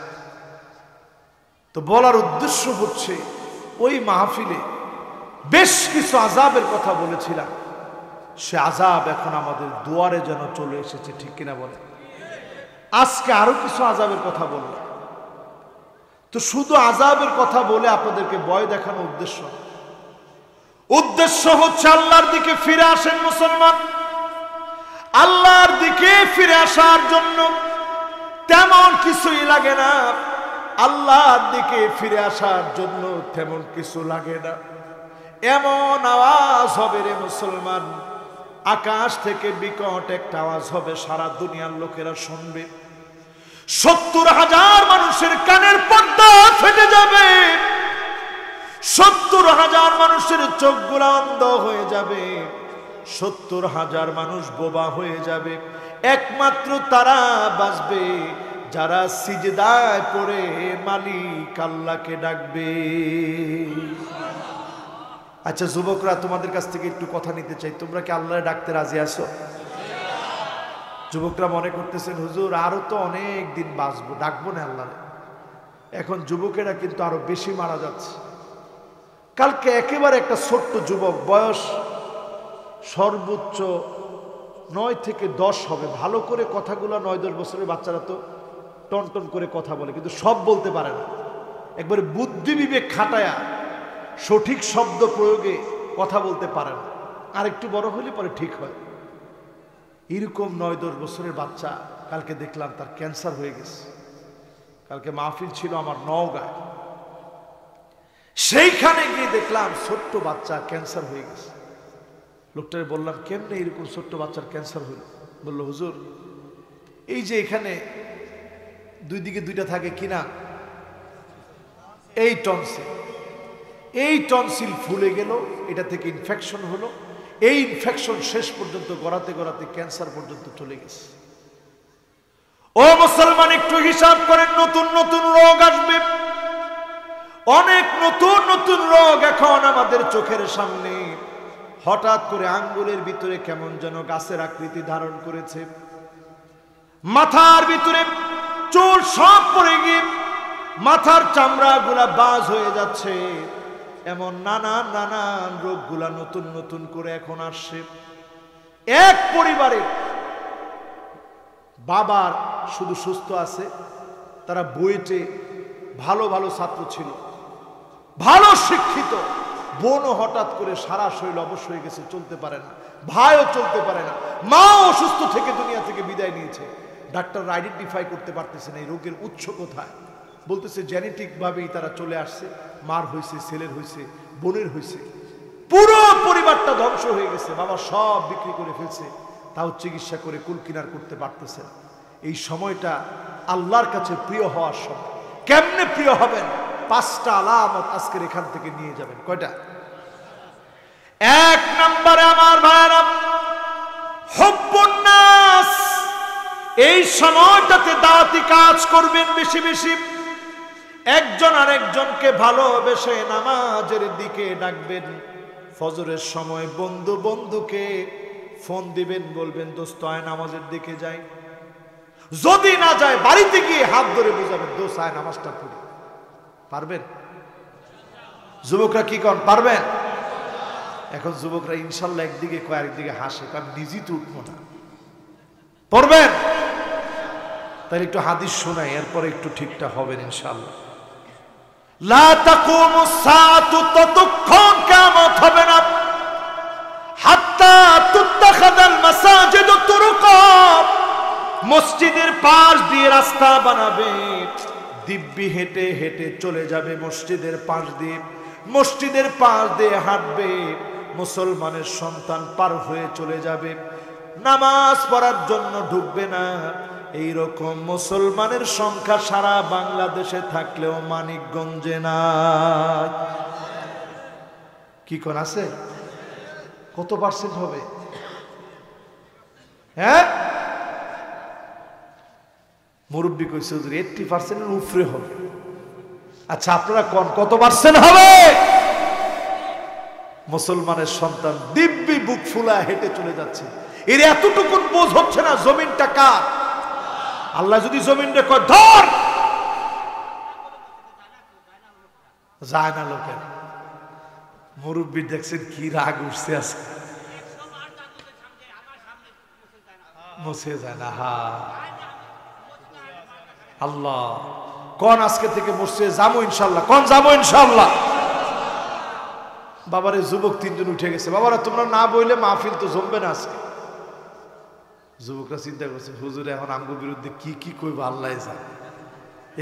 তো বলার উদ্দেশ্য হচ্ছে, ওই মাহফিলে বেশ কিছু আযাবের কথা বলেছিলাম, সে আযাব এখন আমাদের দুয়ারে যেন চলে এসেছে, ঠিক কিনা বলে? আজকে আরো কিছু আযাবের কথা বললাম। তো শুধু আযাবের কথা বলে আপনাদেরকে ভয় দেখানো উদ্দেশ্য, উদ্দেশ্য হচ্ছে আল্লাহর দিকে ফিরে আসেন মুসলমান। আল্লাহর দিকে ফিরে আসার জন্য তেমন কিছুই লাগে না, আল্লাহর দিকে ফিরে আসার জন্য তেমন কিছু লাগে না। এমন আওয়াজ হবে রে মুসলমান, আকাশ থেকে বিকট একটা আওয়াজ হবে, সারা দুনিয়ার লোকেরা শুনবে। 70,000 মানুষের কানের পর্দা ফেটে যাবে, 70,000 মানুষের চোখগুলো অন্ধ হয়ে যাবে, 70,000 মানুষ বোবা হয়ে যাবে। একমাত্র তারা বাঁচবে যারা সিজদায় পড়ে মালিক আল্লাহকে ডাকবে। আচ্ছা যুবকরা, তোমাদের কাছ থেকে একটু কথা নিতে চাই, তোমরা কি আল্লাহরে ডাকতে রাজি আছো? যুবকরা মনে করতেছেন হুজুর আরো তো অনেক দিন বাঁচবো, ডাকবো না আল্লাহরে। এখন যুবকেরা কিন্তু আরো বেশি মারা যাচ্ছে। কালকে একেবারে একটা ছোট্ট যুবক, বয়স সর্বোচ্চ 9 থেকে 10 হবে। ভালো করে কথাগুলো 9-10 বছরের বাচ্চারা তো টন টন করে কথা বলে, কিন্তু সব বলতে পারে না। একবারে বুদ্ধি বিবেক খাটায়া সঠিক শব্দ প্রয়োগে কথা বলতে পারে না। আর একটু বড় হলে পরে ঠিক হয়। এরকম 9-10 বছরের বাচ্চা কালকে দেখলাম তার ক্যান্সার হয়ে গেছে। কালকে মাহফিল ছিল আমার নওগাঁয়, সেইখানে গিয়ে দেখলাম ছোট্ট বাচ্চা ক্যান্সার হয়ে গেছে। লোকটাকে বললাম, কেমনে এরকম ছোট্ট বাচ্চার ক্যান্সার হইল? বললো, হুজুর এই যে এখানে দুই দিকে দুইটা থাকে কিনা, এই টনসিল ফুলে গেল, এটা থেকে ইনফেকশন হলো, এই ইনফেকশন শেষ পর্যন্ত গড়াতে গড়াতে ক্যান্সার পর্যন্ত চলে গেছে। ও মুসলমান, একটু হিসাব করেন, নতুন নতুন রোগ আসবে, অনেক নতুন নতুন রোগ এখন আমাদের চোখের সামনে। হঠাৎ করে আঙ্গুলের ভিতরে কেমন যেন গাছের আকৃতি ধারণ করেছে, মাথার ভিতরে চুল সব পড়ে গিয়ে মাথার চামড়া গুলা বাজ হয়ে যাচ্ছে। এমন নানান নানান রোগগুলা নতুন নতুন করে এখন আসছে। এক পরিবারে বাবার শুধু সুস্থ আছে, তারা বুয়েটে ভালো ভালো ছাত্র ছিল, ভালো শিক্ষিত। বোনও হঠাৎ করে সারা শরীর অবশ হয়ে গেছে, চলতে পারে না, ভাইও চলতে পারে না, মাও অসুস্থ থেকে দুনিয়া থেকে বিদায় নিয়েছে। ডাক্তার আইডেন্টিফাই করতে পারতেছেন এই রোগের উৎস কোথায়। বলতেছে জেনেটিক ভাবেই তারা চলে আসছে, মার হয়েছে, ছেলের হয়েছে, বোনের হয়েছে। পুরো পরিবারটা ধ্বংস হয়ে গেছে। বাবা সব বিক্রি করে ফেলছে, তাও চিকিৎসা করে কুল কিনার করতে পারতেছে না। এই সময়টা আল্লাহর কাছে প্রিয় হওয়ার সময়। কেমনে প্রিয় হবেন? 5টা আলামত আজকের এখান থেকে নিয়ে যাবেন। কয়টা? 1 নম্বরে আমার ভাইরা, হুব্বুন নাস। এই সময়টাতে দাওয়াতি কাজ করবেন বেশি বেশি। একজন আরেকজনকে ভালোবেসে নামাজের দিকে ডাকবেন। ফজরের সময় বন্ধু বন্ধুকে ফোন দিবেন, বলবেন দোস্ত আয় নামাজের দিকে যাই। যদি না যায় বাড়িতে গিয়ে হাত ধরে বুঝাবেন, দোস্ত আয় নামাজটা পড়ি। পারবেন? যুবকরা কি করেন, পারবেন? এখন যুবকরা ইনশাল্লাহ একদিকে কয় আরেকদিকে হাসে, আমি নিজেই তো উঠবো না। পড়বেন? তাহলে একটু হাদিস শোনাই, এরপরে একটু ঠিকঠাক হবেন ইনশাল্লাহ। লা তাকুমুস সাআতু, ততক্ষণ কিয়ামত হবে না, হাত্তা তুত্তাখাযাল মাসাজিদু তুরুকা। মসজিদের পাশ দিয়ে রাস্তা বানাবে, দিব্যি হেঁটে হেঁটে চলে যাবে মসজিদের পাশ দিয়ে, মসজিদের পাশ দিয়ে হাঁটবে, মুসলমানের সন্তান পার হয়ে চলে যাবে, নামাজ পড়ার জন্য ঢুকবে না। এইরকম মুসলমানের সংখ্যা সারা বাংলাদেশে থাকলেও মানিকগঞ্জে নাই। কি কোন আছে? কত পার্সেন্ট হবে? হ্যাঁ, মুরব্বী কইছে 80% উপরে হবে। আচ্ছা আপনারা কোন কত পার্সেন্ট হবে? মুসলমানের সন্তান দিব্যি বুক ফুলা হেঁটে চলে যাচ্ছে। এর এতটুকু বোঝ হচ্ছে না জমিনটা কার? আল্লাহ যদি জমিনটা কয় ধর, যায় না লোকের। মুরব্বী দেখছেন কি রাগ উঠছে আছে, মুছে যায় না। হা আল্লাহ কোন আজকে থেকে মসজিদে যাবো ইনশাল্লাহ, কোন যাবো ইনশাল্লাহ। বাবারে যুবক 3 জন উঠে গেছে। বাবারা তোমরা না বইলে মাহফিল তো জমবে না আজকে। যুবকরা চিন্তা করছে হুজুর এখন আমগো বিরুদ্ধে কি কি কইব আল্লাহ জানে,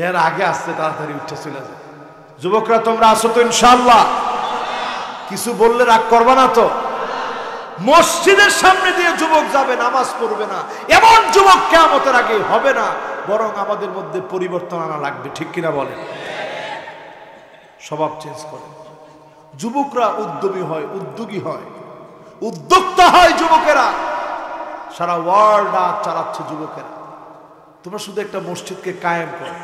এর আগে আসছে তাড়াতাড়ি উঠে চলে যায়। যুবকরা তোমরা আসো তো ইনশাল্লাহ? কিছু বললে রাগ করবা না তো? মসজিদের সামনে দিয়ে যুবক যাবে, নামাজ পড়বে না, এমন যুবক কিয়ামতের আগে হবে না। বরং আমাদের মধ্যে পরিবর্তন আনা লাগবে, ঠিক কিনা বলেন? স্বভাব চেঞ্জ করে। যুবকরা উদ্যমী হয়, উদ্যোগী হয়, উদ্যোক্তা হয়। যুবকেরা সারা ওয়ার্ল্ড আজ চালাচ্ছে যুবকেরা। তোমরা শুধু একটা মসজিদকে কায়েম করো,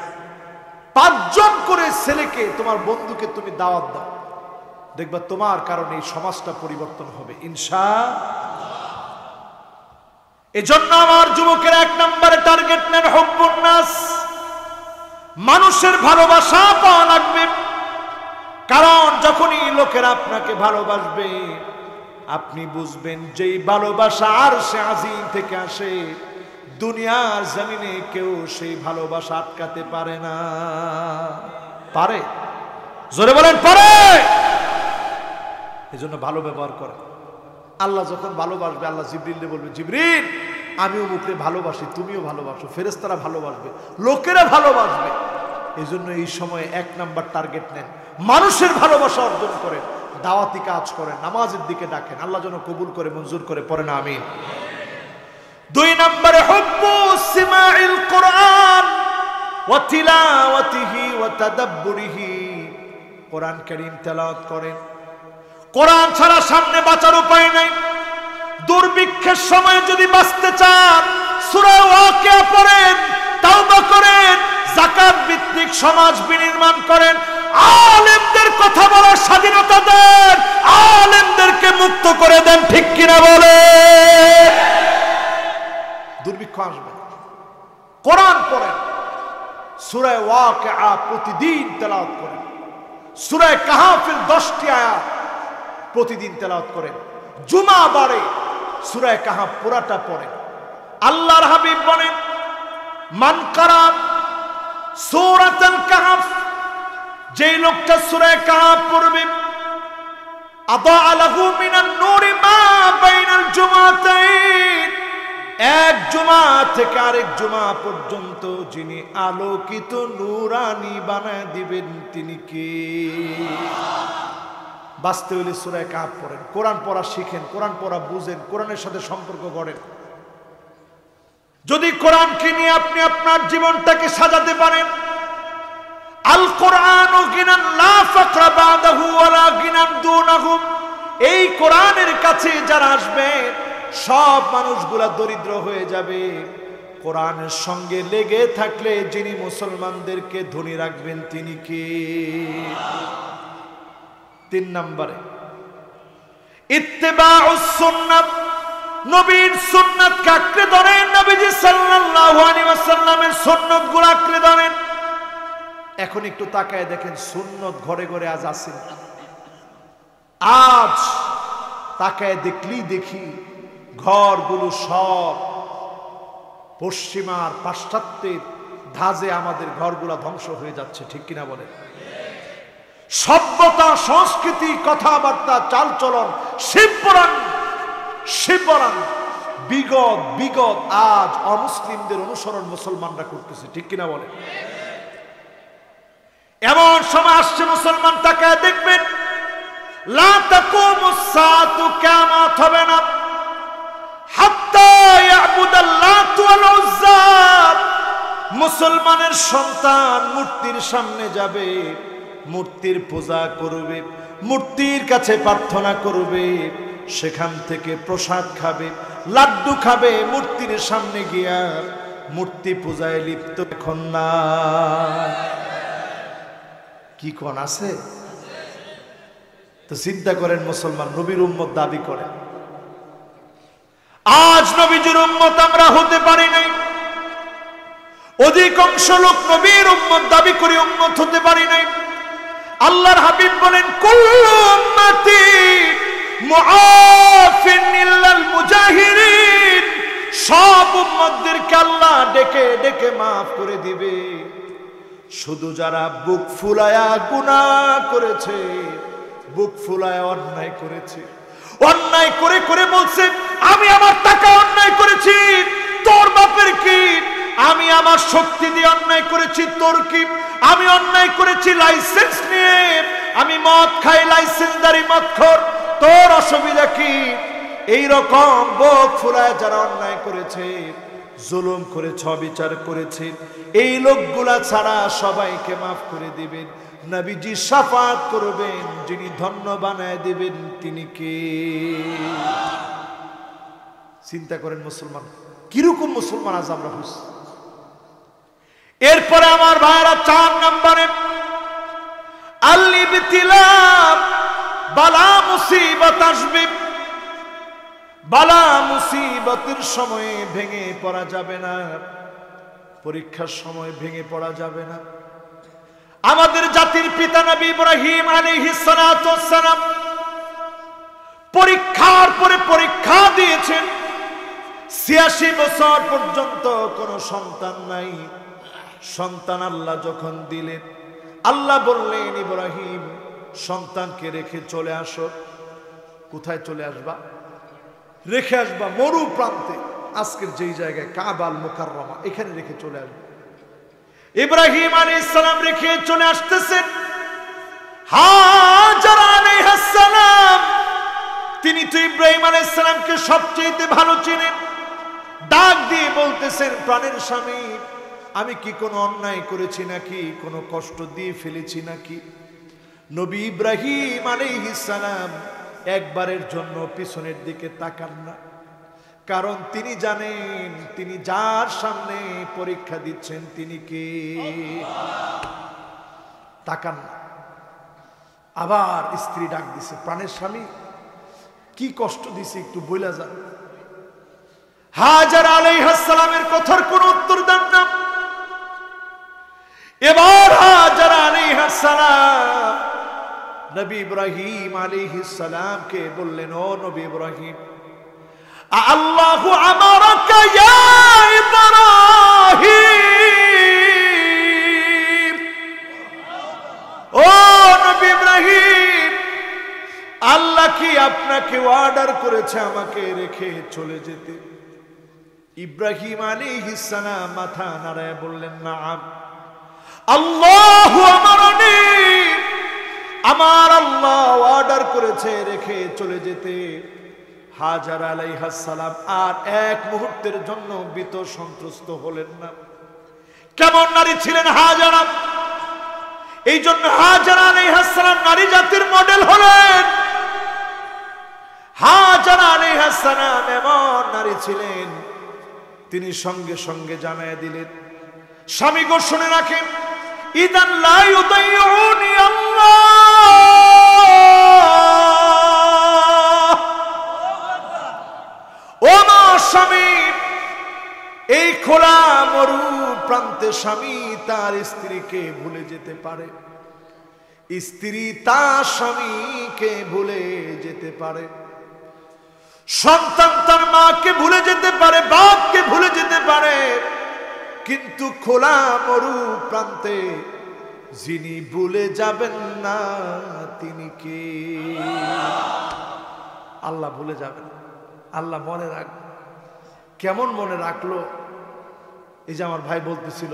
5 জন করে ছেলেকে তোমার বন্ধুকে তুমি দাওয়াত দাও, দেখবা তোমার কারণে এই সমাজটা পরিবর্তন হবে ইনশাআল্লাহ। এজন্য আমার যুবকেরা 1 নম্বরে টার্গেট নেন হুব্বুন নাস। মানুষের ভালোবাসা পাওয়া লাগবে, কারণ যখনই লোকেরা আপনাকে ভালোবাসবে আপনি বুঝবেন যেই ভালোবাসা আরশে আজিম থেকে আসে, দুনিয়ার জমিনে কেউ সেই ভালোবাসা আটকাতে পারে না। পারে? জোরে বলেন পারে? এই জন্য ভালো ব্যবহার করে। আল্লাহ যখন ভালোবাসবে, আল্লাহ জিবরিলকে বলবে, জিবরিল আমি অমুককে ভালোবাসি, তুমিও ভালোবাসো। ফেরেশতারা ভালোবাসবে, লোকেরা ভালোবাসবে। এই জন্য এই সময় 1 নাম্বার টার্গেট নেন, মানুষের ভালোবাসা অর্জন করেন, দাওয়াতি কাজ করেন, নামাজের দিকে ডাকেন। আল্লাহ যেন কবুল করে, মঞ্জুর করে, পড়েন আমিন। 2 নম্বরে হুব্বু সিমাইল কোরআন ওয়া তিলাওয়াতিহি ওয়া তাদাব্বুরিহি। কোরআন কারীম তেলাওয়াত করেন। কোরআন ছাড়া সামনে বাঁচার উপায় নাই। দুর্ভিক্ষের সময় যদি বাঁচতে চান, সূরা ওয়াকিয়া পড়েন, তাওবা করেন, যাকাত ভিত্তিক সমাজ বিনির্মাণ করেন, আলেমদের কথা বলার স্বাধীনতা দেন, আলেমদেরকে মুক্ত করে দেন। ঠিক কিনা বলে? দুর্ভিক্ষ আসবে। কোরআন পড়েন, সূরা ওয়াকিয়া প্রতিদিন তেলাওয়াত করেন, সূরা কাহফের 10টি আয়াত প্রতিদিন তেলাওয়াত করেন। জুমা বারে সূরা কাহফ পুরাটা পড়েন। আল্লাহর হাবিব বলেন, মান কারা সূরাতুল কাহফ, যেই লোকটা সূরা কাহফ পড়বে, আদা লাহু মিনান নূরি মা বাইনাল জুমাতাইন, এক জুমা থেকে আরেক জুমা পর্যন্ত যিনি আলোকিত নূরানি বানায় দিবেন তিনি কে? বাঁচতে হইলে সূরা কাহফ পড়েন, কোরআন পড়া শিখেন, কোরআন পড়া বুঝেন, কোরআনের সাথে সম্পর্ক গড়েন। যদি কোরআনকে নিয়ে আপনি আপনার জীবনটাকে সাজাতে পারেন, আল কোরআনু গিনান লা ফাকরা বাদাহু ওয়ালা গিনান দুনাহু, এই কোরআনের কাছে যারা আসবে সব মানুষগুলা দরিদ্র হয়ে যাবে। কোরআনের সঙ্গে লেগে থাকলে যিনি মুসলমানদেরকে ধনী রাখবেন তিনি কে? 3 নম্বরে ইত্তিবাউস সুন্নাহ, নবীর সুন্নাতকে আঁকড়ে ধরেন, নবীজি সাল্লাল্লাহু আলাইহি ওয়াসাল্লামের সুন্নাতগুলো আঁকড়ে ধরেন। এখন একটু তাকায় দেখেন, সুন্নত ঘরে ঘরে আজ আছে। আজ তাকায় দেখলি দেখি ঘরগুলো সব পশ্চিমার পাশ্চাত্যের ধাজে আমাদের ঘরগুলা ধ্বংস হয়ে যাচ্ছে। ঠিক কিনা বলেন? সভ্যতা, সংস্কৃতি, কথাবার্তা, চালচলন, শিবপুরাণ বিগত আজ অমুসলিমদের অনুসরণ মুসলমানরা করতেছে। ঠিক কিনা বলেন? এমন সময় আসছে, মুসলমান তাকায় দেখবেন, লা তাকুমুস সাআতু, কিয়ামত হবে না হাত্তা ইয়াবুদাল লাত ওয়াল উজ্জা। মুসলমানের সন্তান মূর্তির সামনে যাবে, মূর্তির পূজা করবে, মূর্তির কাছে প্রার্থনা করবে, সেখান থেকে প্রসাদ খাবে, লাড্ডু খাবে, মূর্তির সামনে গিয়া মূর্তি পূজায় লিপ্ত। এখন না কি কোন আছে? তো চিন্তা করেন, মুসলমান নবীর উম্মত দাবি করে, আজ নবীজির উম্মত আমরা হতে পারি নাই। অধিকাংশ লোক নবীর উম্মত দাবি করে উম্মত হতে পারি নাই। আল্লাহর হাবিব বলেন, কুল্লু উম্মতি মুআফিন ইল্লাল মুজাহিরিন, সব উম্মতদেরকে আল্লাহ ডেকে ডেকে মাফ করে দিবে, শুধু যারা বুক ফুলায়া গুনাহ করেছে, বুক ফুলায়া অন্যায় করেছে, অন্যায় করে করে বলছে আমি আমার টাকা অন্যায় করেছি, তোর বাপের কি? আমি আমার শক্তি দিয়ে অন্যায় করেছি, তোর কি? আমি অন্যায় করেছি লাইসেন্স নিয়ে, আমি মদ খাই, লাইসেন্সদারি মদখোর, তোর অসুবিধা কি? এইরকম বুক ফুলায় যারা অন্যায় করেছে, জুলুম করেছে, অবিচার করেছে, এই লোকগুলা ছাড়া সবাইকে মাফ করে দিবেন। নবীজি শাফাত করবেন, যিনি ধন্য বানায় দিবেন তিনি কে? চিন্তা করেন মুসলমান, কিরকম মুসলমান আজ আমরা হইছি। এরপরে আমার ভাইরা 4 নম্বরে আল-ইবতিলা, বালা মুসিবত আসবে। বালা মুসিবতের সময়ে ভেঙে পড়া যাবে না, পরীক্ষার সময় ভেঙে পড়া যাবে না। আমাদের জাতির পিতা নবী ইব্রাহিম আলাইহিস সালাতু ওয়াস সালাম পরীক্ষার পরে পরীক্ষা দিয়েছেন, ৮৬ বছর পর্যন্ত কোনো সন্তান নাই। সন্তান আল্লাহ যখন দিলেন, আল্লাহ বললেন ইব্রাহিম সন্তানকে রেখে চলে আসো। কোথায় চলে আসবা? রেখে আসবা মরু প্রান্তে, আজকের যেই জায়গায় কাবা আল মুকাররমা, এখানে রেখে চলে আসবে। ইব্রাহিম আলাইহিস সালাম রেখে চলে আসতেছেন। হাজার আলাইহিস সালাম, তিনি তো ইব্রাহিম আলাইহিস সালামকে সবচেয়ে ভালো চিনেন। ডাক দিয়ে বলতেছেন, প্রাণের স্বামী, আমি কি কোনো অন্যায় করেছি নাকি, কোনো কষ্ট দিয়ে ফেলেছি নাকি? নবী ইব্রাহিম আলাইহিস সালাম একবারের জন্য পিছনের দিকে তাকান না, কারণ তিনি জানেন তিনি যার সামনে পরীক্ষা দিচ্ছেন তিনি কে। তাকান না। আবার স্ত্রী ডাক দিছে, প্রাণের স্বামী কি কষ্ট দিছে একটু বইলা যান। হাজার আলাইহিস সালামের কথার কোনো উত্তর দেন না। এবার হাজার আলাইহিস সালাম নবী ইব্রাহিম আলাইহিস সালামকে বললেন, ও নবী ইব্রাহিম, আল্লাহু আমারাকা ইয়া ইব্রাহিম, ও নবী ইব্রাহিম, আল্লাহ কি আপনাকে অর্ডার করেছে আমাকে রেখে চলে যেতে? ইব্রাহিম আলাইহিস সালাম মাথা নাড়ায় বললেন, নাআম, আল্লাহু আমারানি, আমার আল্লাহ অর্ডার করেছে রেখে চলে যেতে। হাজার আলাইহিস সালাম আর এক মুহূর্তের জন্য ভীত সন্ত্রস্ত হলেন না। কেমন নারী ছিলেন হাজারা, এই জন্য হাজার আলাইহিস সালাম নারী জাতির মডেল হলেন। হাজার আলাইহিস সালাম এমন নারী ছিলেন, তিনি সঙ্গে সঙ্গে জানায় দিলেন, স্বামী গো শুনে রাখেন, ইদান লা ইউদাইউনি আল্লাহ, ও মা স্বামী, এই খোলা মরু প্রান্তে স্বামী তার স্ত্রীকে ভুলে যেতে পারে, স্ত্রী তার স্বামীকে ভুলে যেতে পারে, সন্তান তার মাকে ভুলে যেতে পারে, বাপকে ভুলে যেতে পারে, কিন্তু খোলা মরু প্রান্তে যিনি ভুলে যাবেন না তিনি কে? আল্লাহ ভুলে যাবেন, আল্লাহ মনে রাখবে। কেমন মনে রাখলো? এই যে আমার ভাই বলতেছিল,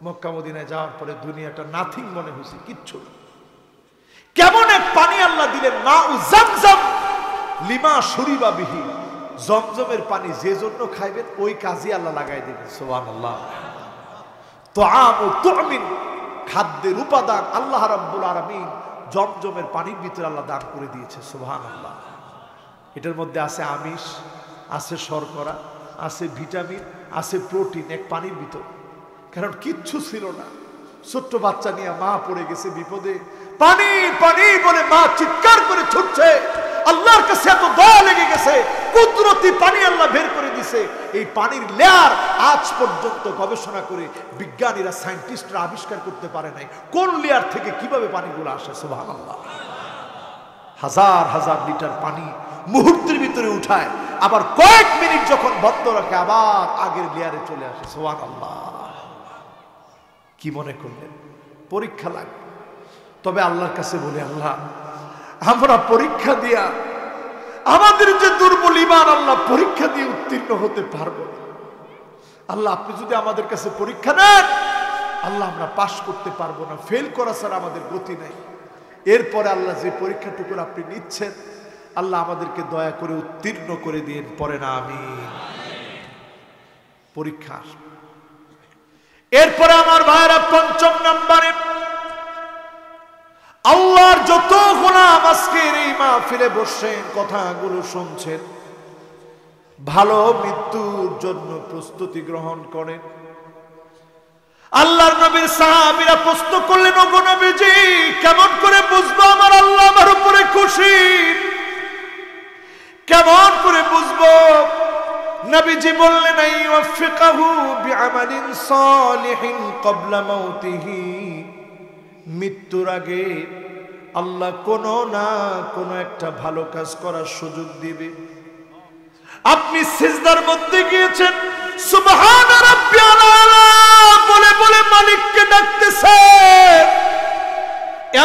মক্কা মদিনায় যাওয়ার পরে দুনিয়াটা নাথিং মনে হয়েছে, কিচ্ছু না। কেমন এক পানি আল্লাহ দিলেন, মাউ জামজাম লিমা শুরিবা বিহি, জমজমের পানি যে জন্য খাইবেন ওই কাজে আল্লাহ লাগাই দিবেন। সুবহানাল্লাহ। তুআম ও তুমিন, খাদ্যের উপাদান আল্লাহ রাব্বুল আলামিন জমজমের পানির ভিতরে আল্লাহ দান করে দিয়েছে। সুবহানাল্লাহ। এটার মধ্যে আছে আমিষ, আছে শর্করা, আছে ভিটামিন, আছে প্রোটিন, এক পানির ভিতর। কারণ কিচ্ছু ছিল না, ছোট্ট বাচ্চা নিয়ে মা পড়ে গেছে বিপদে, পানি পানি বলে মা চিৎকার করে ছুটছে, আল্লাহর কাছে এত দয়া লেগে গেছে, কুদরতি পানি আল্লাহ বের করে দিছে। এই পানির লেয়ার আজ পর্যন্ত গবেষণা করে বিজ্ঞানীরা, সায়েন্টিস্টরা আবিষ্কার করতে পারে নাই কোন লেয়ার থেকে কিভাবে পানিগুলো আসে। সুবহানাল্লাহ। হাজার হাজার লিটার পানি মুহূর্তের ভিতরে উঠায়, আবার কয়েক মিনিট যখন বন্ধ রাখে আবার আগের লেয়ারে চলে আসে। সুবহানাল্লাহ। কি মনে করলেন? পরীক্ষা লাগবে। তবে আল্লাহর কাছে বলে, আল্লাহ আমরা পরীক্ষা দিয়া আমাদের যে দুর্বল ঈমান, আল্লাহ পরীক্ষা দিয়ে উত্তীর্ণ হতে পারবো না। আল্লাহ আপনি যদি আমাদের কাছে পরীক্ষা নেন, আল্লাহ আমরা পাশ করতে পারবো না, ফেল করা ছাড়া আমাদের গতি নাই। এরপরে আল্লাহ যে পরীক্ষাটুকুর আপনি নিচ্ছেন, আল্লাহ আমাদেরকে দয়া করে উত্তীর্ণ করে দিন, পরে না আমিন। পরীক্ষা এরপরে আমার ভাইরা, পঞ্চম নম্বরে আল্লাহর যত গোলাম আজকের এই মাহফিলে বসেন, কথাগুলো শুনছেন, ভালো মৃত্যুর জন্য প্রস্তুতি গ্রহণ করেন। আল্লাহর নবীর সাহাবীরা প্রশ্ন করলেন, ওগো নবীজি, কেমন করে বুঝবো আমার আল্লাহ আমার উপরে খুশি? কেমন করে বুঝবো? নবীজি বললেন, আইয়ুফিকাহু বিআমালিন সালিহিন ক্বাবলা মাউতিহি, মৃত্যুর আগে আল্লাহ কোনো না কোনো একটা ভালো কাজ করার সুযোগ দিবে। আপনি সিজদার মধ্যে গিয়েছেন, সুবহান রাব্বিয়াল আলা বলে বলে মালিককে ডাকতেছেন,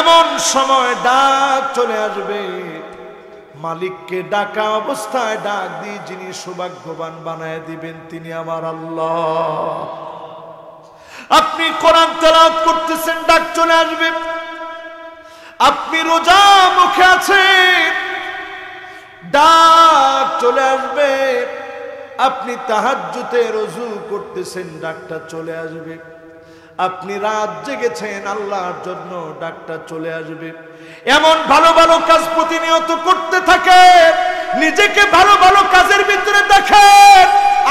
এমন সময় ডাক চলে আসবে। মালিককে ডাকা অবস্থায় ডাক দিয়ে যিনি সৌভাগ্যবান বানায় দিবেন তিনি আমার আল্লাহ। আপনি কোরআন তেলাওয়াত করতেছেন, ডাক চলে আসবে। আপনি রোজা মুখে আছেন, ডাক চলে আসবে। আপনি তাহাজ্জুদে ওযু করতেছেন, ডাকটা চলে আসবে। আপনি রাত জেগেছেন আল্লাহর জন্য, ডাকটা চলে আসবে। এমন ভালো ভালো কাজ প্রতিনিয়ত করতে থাকে, নিজেকে ভালো ভালো কাজের ভিতরে দেখেন।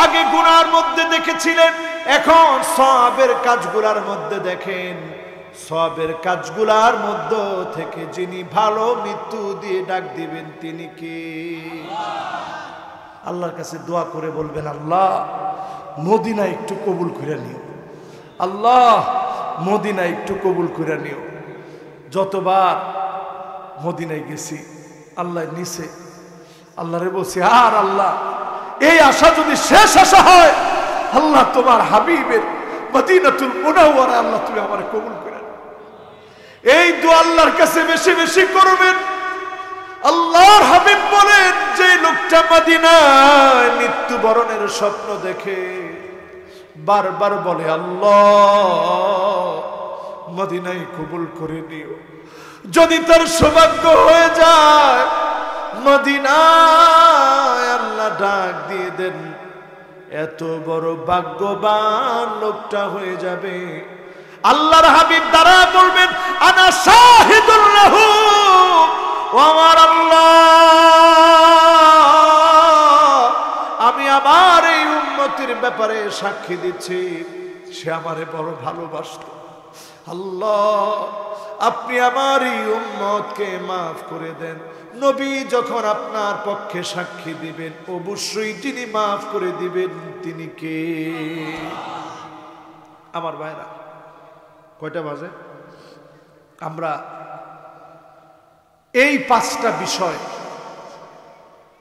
আগে গুনার মধ্যে দেখেছিলেন, এখন সওয়াবের কাজগুলোর মধ্যে দেখেন। সওয়াবের কাজগুলোর মধ্যে থেকে যিনি ভালো মৃত্যু দিয়ে ডাক দিবেন তিনি কে? আল্লাহর কাছে দোয়া করে বলবেন, আল্লাহ মদিনা একটু কবুল করে নিও, আল্লাহ মদিনা একটু কবুল করে নিও। যতবার মদিনায় গেছি আল্লাহ নিছে, আল্লাহরে বলছি, আর আল্লাহ এই আশা যদি শেষ আশা হয়, আল্লাহ তোমার হাবিবের মদিনাতুল মুনাওয়ারা আল্লাহ তুমি আমার কবুল করে। এই দোয়া আল্লাহর কাছে বেশি বেশি করবেন। আল্লাহর হাবিব বলেন, যে লোকটা মদিনায় মৃত্যুবরণের স্বপ্ন দেখে বারবার বলে, আল্লাহ মদিনায় কবুল করে দিও। যদি তার সৌভাগ্য হয়ে যায়, মদিনায় আল্লাহ ডাক দিয়ে দেন, এত বড় ভাগ্যবান লোকটা হয়ে যাবে। আল্লাহর হাবিব দ্বারা বলবেন, আনা শাহিদুল লাহু, ও আমার আল্লাহ আমি আমার এই উম্মতের ব্যাপারে সাক্ষী দিচ্ছি, সে আমারে বড় ভালোবাসত। আল্লাহ আপনি আমার এই উম্মতকে মাফ করে দেন। নবী যখন আপনার পক্ষে সাক্ষী দিবেন, অবশ্যই যিনি মাফ করে দিবেন তিনি কে? আমার ভাইরা, কয়টা বাজে? আমরা এই 5টা বিষয়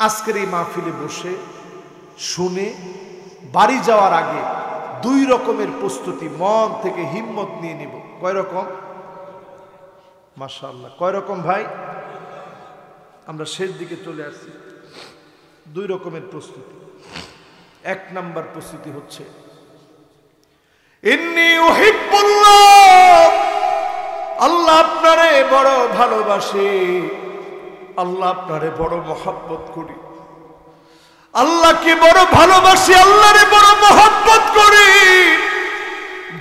আজকের এই মাহফিলে বসে শুনে বাড়ি যাওয়ার আগে 2 রকমের প্রস্তুতি মন থেকে হিম্মত নিয়ে নিব। কয় রকম? মাশাআল্লাহ, কয় রকম ভাই? আমরা শেষ দিকে চলে আসছি। 2 রকমের প্রস্তুতি। 1 নাম্বার প্রস্তুতি হচ্ছে, ইন্নী উহিব্বুল্লাহ, আল্লাহ আপনারে বড় ভালোবাসি, আল্লাহ আপনারে বড় মহব্বত করি, আল্লাহকে বড় ভালোবাসি, আল্লাহরে বড় মহব্বত করি।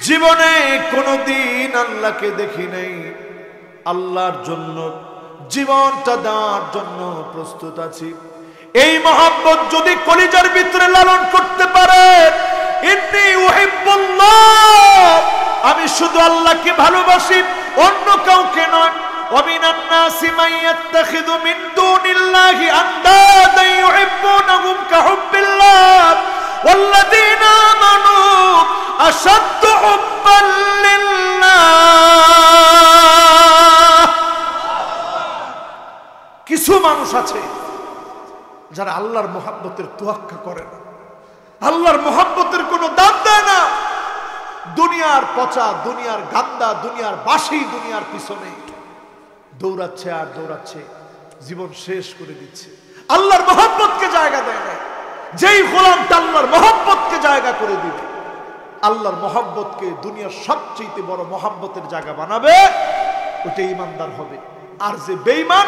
জীবনে কোনোদিন আল্লাহকে দেখি নাই, আল্লাহর জন্য জীবনটা দেওয়ার জন্য প্রস্তুত আছি। এই মহব্বত যদি কলিজার ভিতরে লালন করতে পারে, ইন্নী উহিব্বুল্লাহ, আমি শুধু আল্লাহকে ভালোবাসি, অন্য কাউকে নয়। ওয়ামিনান নাসি মান ইয়াত্তাখিযু মিন দুনিল্লাহি আনদাদান ইউহিব্বুনাহুম কাহুব্বিল্লাহ ওয়াল্লাযীনা আমানু আশাদ্দু হুব্বান লিল্লাহ। কিছু মানুষ আছে যারা আল্লাহর মহব্বতের তোয়াক্কা করে না, আল্লাহর মহব্বতের কোনো দাম দেয় না। দুনিয়ার পচা, দুনিয়ার গান্দা, দুনিয়ার বাসি, দুনিয়ার পিছনে দৌড়াচ্ছে আর দৌড়াচ্ছে, জীবন শেষ করে দিচ্ছে। আল্লাহর মহব্বতকে জায়গা দেয় না। যেই গোলামটা আল্লাহর মহব্বতকে জায়গা করে দিবে, আল্লাহর মহব্বতকে দুনিয়ার সবচেয়ে বড় মহব্বতের জায়গা বানাবে, ওটা ইমানদার হবে। আর যে বেঈমান,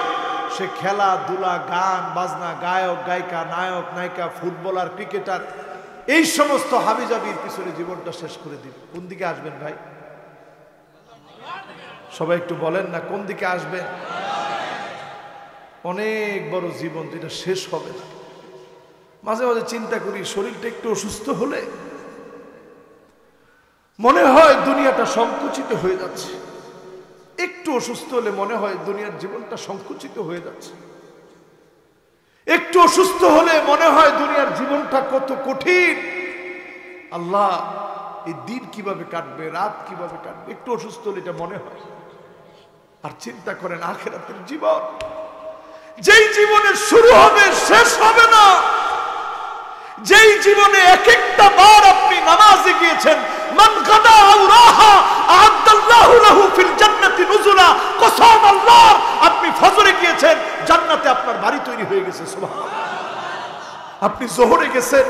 সে খেলাধুলা, গান বাজনা, গায়ক গায়িকা, নায়ক নায়িকা, ফুটবলার, ক্রিকেটার, এই সমস্ত হাবিজাবির পিছনে জীবনটা শেষ করে দিবে। কোন দিকে আসবেন ভাই? সবাই একটু বলেন না, কোন দিকে আসবেন? অনেক বড় জীবন, যেটা শেষ হবে না। মাঝে মাঝে চিন্তা করি, শরীরটা একটু অসুস্থ হলে মনে হয় দুনিয়াটা সংকুচিত হয়ে যাচ্ছে। একটু অসুস্থ হলে মনে হয় দুনিয়ার জীবনটা সংকুচিত হয়ে যাচ্ছে। একটু অসুস্থ হলে মনে হয় দুনিয়ার জীবনটা কত কঠিন। আল্লাহ এই দিন কিভাবে কাটবে, রাত কিভাবে কাটবে, একটু অসুস্থ হলে এটা মনে হয়। আর চিন্তা করেন আখিরাতের জীবন, যেই জীবনে শুরু হবে শেষ হবে না, যেই জীবনে এক একটা বার আপনি নামাজে গিয়েছেন, মান গাদা আও রাহা আ'আদাল্লাহু লাহু ফিল জান্নাতি নুজুলা, কসম আল্লাহ, আপনি ফজরে গিয়েছেন, জান্নাতে আপনার বাড়ি তৈরি হয়ে গেছে। সুবহানাল্লাহ। আপনি যোহরে গেছেন,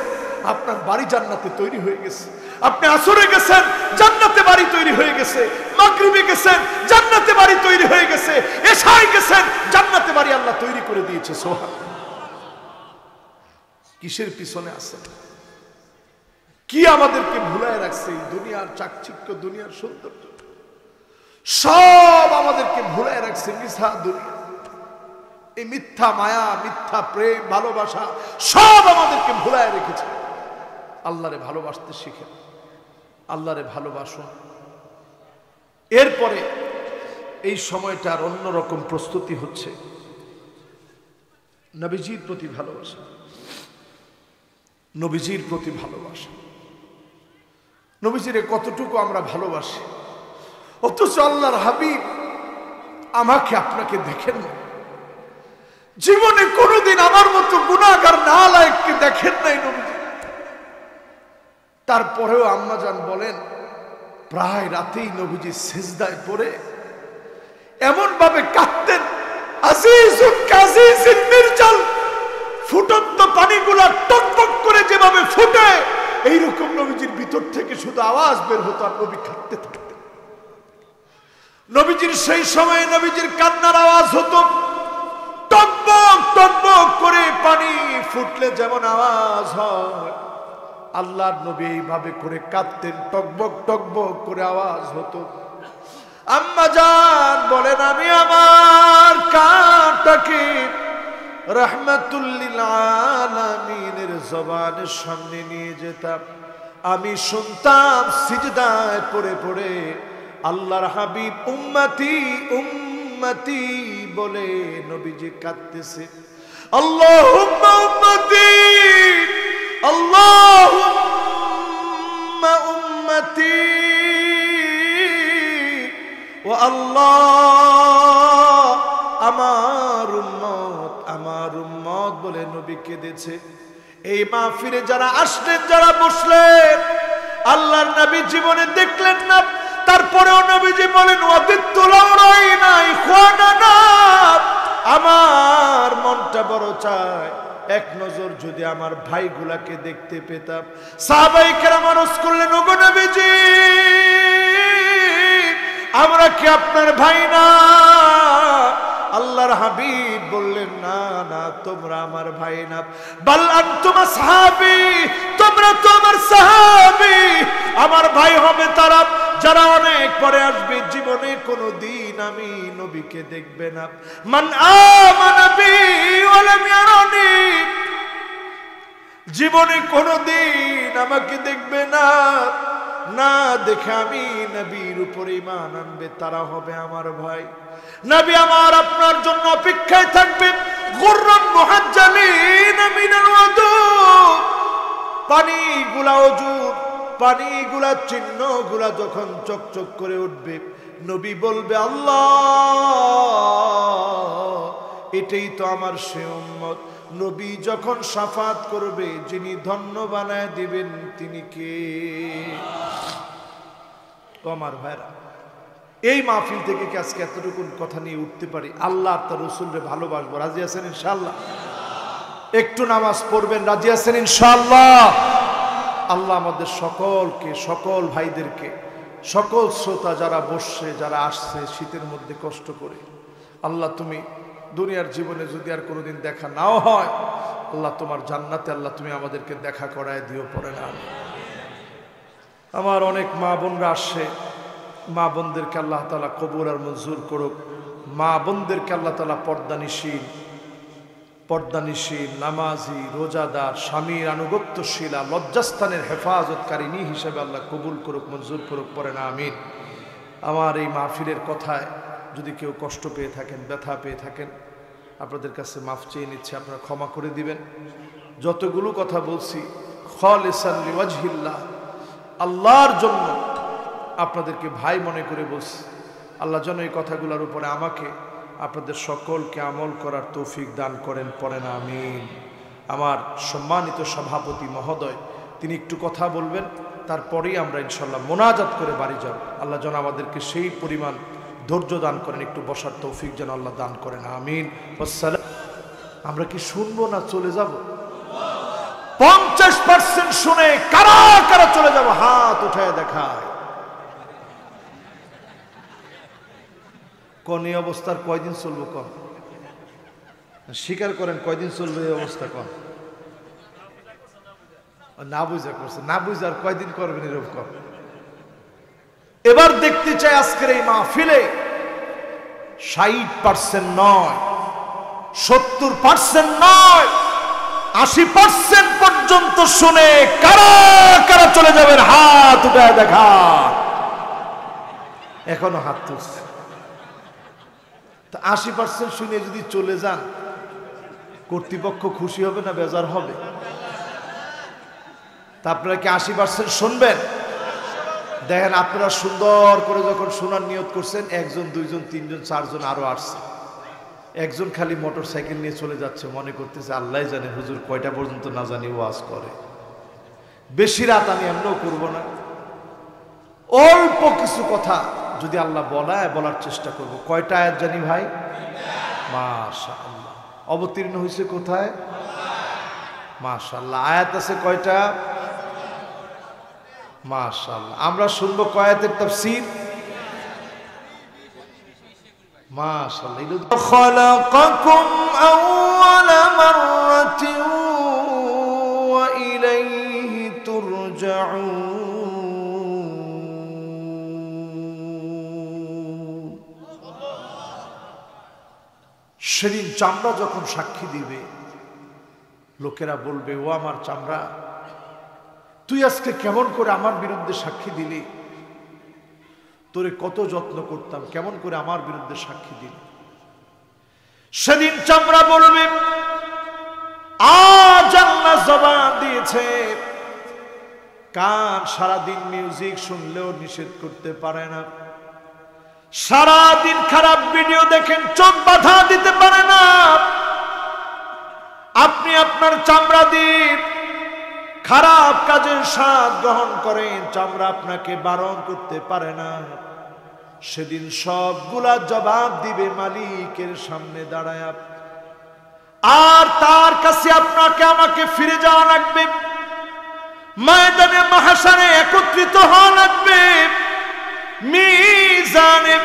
আপনার বাড়ি জান্নাতে তৈরি হয়ে গেছে। আপনি আসরে গেছেন, জান্নাতে বাড়ি তৈরি হয়ে গেছে। মাগরিবে গেছেন, জান্নাতে বাড়ি তৈরি হয়ে গেছে। এশায় গেছেন, জান্নাতে বাড়ি আল্লাহ তৈরি করে দিয়েছে। সুবহানাল্লাহ। কিসের পিছনে আছেন? কি আমাদেরকে ভুলায় রাখছে? এই দুনিয়ার চাকচিক্য, দুনিয়ার সৌন্দর্য সব আমাদেরকে ভুলায় রাখছে। মিথ্যা দুনিয়া, এই মিথ্যা মায়া, মিথ্যা প্রেম, ভালোবাসা সব আমাদেরকে ভুলায় রেখেছে। আল্লাহরে ভালোবাসতে শিখেন, আল্লাহরে ভালোবাসুন। এরপরে এই সময়টার অন্যরকম প্রস্তুতি হচ্ছে নবীজির প্রতি ভালোবাসা, নবীজির প্রতি ভালোবাসা। নবীজিরে কতটুকু আমরা ভালোবাসি, অথচ আল্লাহর হাবিব আমাকে আপনাকে দেখেন না। জীবনে কোনোদিন আমার মতো গুনাহগার নালায়েককে দেখেন নাই নবীজি। তারপরেও আম্মাজান বলেন, প্রায় রাতেই নবীজি সিজদায় পড়ে এমন ভাবে কাঁদতেন, আজিজুন কাজিজিন মিরজাল, ফুটন্ত পানিগুলা টকবক করে যেভাবে ফুটে, এইরকম নবীজির ভিতর থেকে শুধু আওয়াজ বের হতো, আর নবী কাঁদতে থাকতেন। নবীজির সেই সময়ে নবীজির কান্নার আওয়াজ হতো, টকবক টকবক করে পানি ফুটলে যেমন আওয়াজ হয়, আল্লাহর নবী এইভাবে করে কাঁদতেন, টকবক টকবক করে আওয়াজ হতো। আম্মা জান বলেন, আমি আমার কানটাকে রাহমাতুল লিল আলামিনের জবানের সামনে নিয়ে যেতাম, আমি শুনতাম সিজদায় পড়ে পড়ে আল্লাহর হাবিব উম্মতি উম্মতি বলে নবীজি কাঁদতেছে। আল্লাহুম্মা উম্মতি, আল্লাহুম্মা উম্মতি, ও আল্লাহ আমার উম্মত, আমার উম্মত বলে নবী কেঁদেছে। এই মাহফিলে যারা আসলেন, যারা বসলেন, আল্লাহর নবী জীবনে দেখলেন না, তারপরেও নবীজি বলেন, ওয়াদিতু লাউ রাইনা ইখওয়ানানা, আমার মনটা বড় চায় এক নজর যদি আমার ভাইগুলাকে দেখতে পেতাম। সাহাবায়ে কেরাম আরজ করলেন, ওগো নবীজি, আমরা কি আপনার ভাই না? আল্লাহর হাবিব বললেন, না না, তোমরা আমার ভাই না, বাল আনতুম আসহাবী, তোমরা তো আমার সাহাবী। আমার ভাই হবে তারা যারা অনেক পরে আসবে, জীবনে কোনোদিন আমি নবীকে দেখবে না। মান আমানা বি ওয়া লাম ইয়ারানি, জীবনে কোনোদিন আমাকে দেখবে না, না দেখে আমি নবীর উপর ঈমান আনবে, তারা হবে আমার ভাই। নবী আমার আপনার জন্য অপেক্ষায় থাকবে, গুররান মুহাজ্জালিন মিনাল ওয়াদু, পানিগুলা ওজুর, পানিগুলা চিহ্নগুলা যখন চকচক করে উঠবে, নবী বলবে, আল্লাহ এটাই তো আমার সে উম্মত। নবী যখন শাফাত করবে, যিনি ধন্য বানায় দিবেন তিনি কে? আমার ভাইরা, এই মাহফিল থেকে কি আজকে এতটুকু কথা নিয়ে উঠতে পারি? আল্লাহ তার রাসূলকে ভালোবাসবো, রাজি আছেন ইনশাআল্লাহ? একটু নামাজ পড়বেন, রাজি আছেন ইনশাআল্লাহ? আল্লাহ আমাদের সকলকে, সকল ভাইদেরকে, সকল শ্রোতা যারা বসছে, যারা আসছে শীতের মধ্যে কষ্ট করে, আল্লাহ তুমি দুনিয়ার জীবনে যদি আর কোনোদিন দেখা নাও হয়, আল্লাহ তোমার জান্নাতে আল্লাহ তুমি আমাদেরকে দেখা করায় দিও, পড়ে না। আমার অনেক মা বোনরা আসছে, মা বোনদেরকে আল্লাহ তাআলা কবুল আর মঞ্জুর করুক। মা বোনদেরকে আল্লাহ তাআলা পর্দানিশীল, নামাজি, রোজাদার, স্বামীর আনুগত্যশীলা, লজ্জাস্থানের হেফাজতকারিনী হিসেবে আল্লাহ কবুল করুক, মঞ্জুর করুক, পড়ে না আমিন। আমার এই মাহফিলের কথায় যদি কেউ কষ্ট পেয়ে থাকেন, ব্যথা পেয়ে থাকেন, আপনাদের কাছে মাফ চেয়ে নিচ্ছে, আপনারা ক্ষমা করে দিবেন। যতগুলো কথা বলছি খালিসান লিওয়াজহিল্লাহ, আল্লাহর জন্য আপনাদেরকে ভাই মনে করে বলছি। আল্লাহ যেন এই কথাগুলোর উপরে আমাকে আপনাদের সকলকে আমল করার তৌফিক দান করেন, পড়েন আমিন। আমার সম্মানিত সভাপতি মহোদয় তিনি একটু কথা বলবেন, তারপরেই আমরা ইনশাল্লাহ মোনাজাত করে বাড়ি যাব। আল্লাহ যেন আমাদেরকে সেই পরিমাণ ধৈর্য দান করেন, একটু বসার তৌফিক যেন আল্লাহ দান করেন আমিন। আসসালাম। আমরা কি শুনবো না চলে যাব? 50% শুনে কারা কারা চলে যাব হাত উঠায় দেখায়। কোন এই অবস্থার কয়দিন চলবো? কোন স্বীকার করেন কয়দিন চলবে এই অবস্থা? কোন না বুঝা করছে, না বুঝার কয়দিন করবেন এরকম? এবার দেখতে চাই আজকের এই মাহফিলে 60% নয়, 70% নয়, 80% পর্যন্ত শুনে কারা কারা চলে যাবেন হাত উঠায় দেখা। এখনো হাত তুলছে। 80% শুনে যদি চলে যান কর্তৃপক্ষ খুশি হবে না বেজার হবে? তা আপনারা কি 80% শুনবেন? দেখেন আপনারা সুন্দর করে যখন শোনার নিয়ত করছেন, 1 জন 2 জন 3 জন 4 জন আরো আসছে। একজন খালি মোটর সাইকেল নিয়ে চলে যাচ্ছে, মনে করতেছে আল্লাহ জানে হুজুর কয়টা পর্যন্ত না জানি ওয়াজ করে। বেশি রাত আমি এমনও করব না, অল্প কিছু কথা যদি আল্লাহ বলার চেষ্টা করব। কয়টা আয়াত জানি ভাই? মাশাআল্লাহ। অবতীর্ণ হয়েছে কোথায়? মাশাআল্লাহ। আয়াত আছে কয়টা? মাশাআল্লাহ। আমরা শুনবো কয় আয়াতের তাফসীর? মাশাআল্লাহ। খালাকাকুম আউওয়ালা মাররাতিন ওয়া ইলাইহি তুরজাউন। সেদিন চামড়া যখন সাক্ষী দিবে, লোকেরা বলবে ও আমার চামড়া, তুই আজকে কেমন করে আমার বিরুদ্ধে সাক্ষী দিলি? তোরে কত যত্ন করতাম, কেমন করে আমার বিরুদ্ধে সাক্ষী দিলি? সেদিন চামড়া বলবে আজ আল্লাহ জবান দিয়েছে, কান সারাদিন মিউজিক শুনলেও নিষেধ করতে পারে না, সারাদিন খারাপ ভিডিও দেখেন চোখ বাধা দিতে পারে না। আপনি আপনার চামড়া দিয়ে খারাপ কাজের স্বাদ গ্রহণ করেন, চামড়া আপনাকে বারণ করতে পারে না। সেদিন সবগুলা জবাব দিবে মালিকের সামনে দাঁড়ায়, আর তার কাছে আপনাকে আমাকে ফিরে যাওয়া লাগবে, ময়দানে মাহশারে একত্রিত হওয়া লাগবে, মিজানে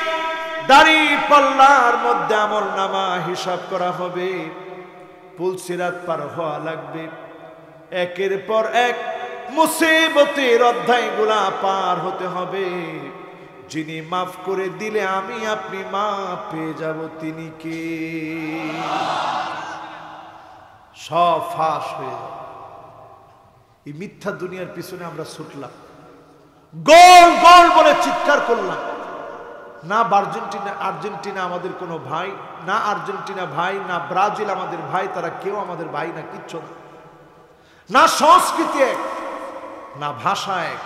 দাড়ি পাল্লার মধ্যে আমলনামা হিসাব করা হবে, পুলসিরাত পার হওয়া লাগবে, একের পর এক মুসিবতের অধ্যায়গুলা পার হতে হবে। যিনি মাফ করে দিলে আমি আপনি মাফ পেয়ে যাব, তিনি কে? সব ফাঁস হয়ে যাবে। এই মিথ্যা দুনিয়ার পিছনে আমরা ছুটলাম, গোল গোল বলে চিৎকার করলাম। না আর্জেন্টিনা আমাদের কোনো ভাই, না আর্জেন্টিনা ভাই, না ব্রাজিল আমাদের ভাই, তারা কেউ আমাদের ভাই না, কিচ্ছু না। না সংস্কৃতি এক, না ভাষা এক,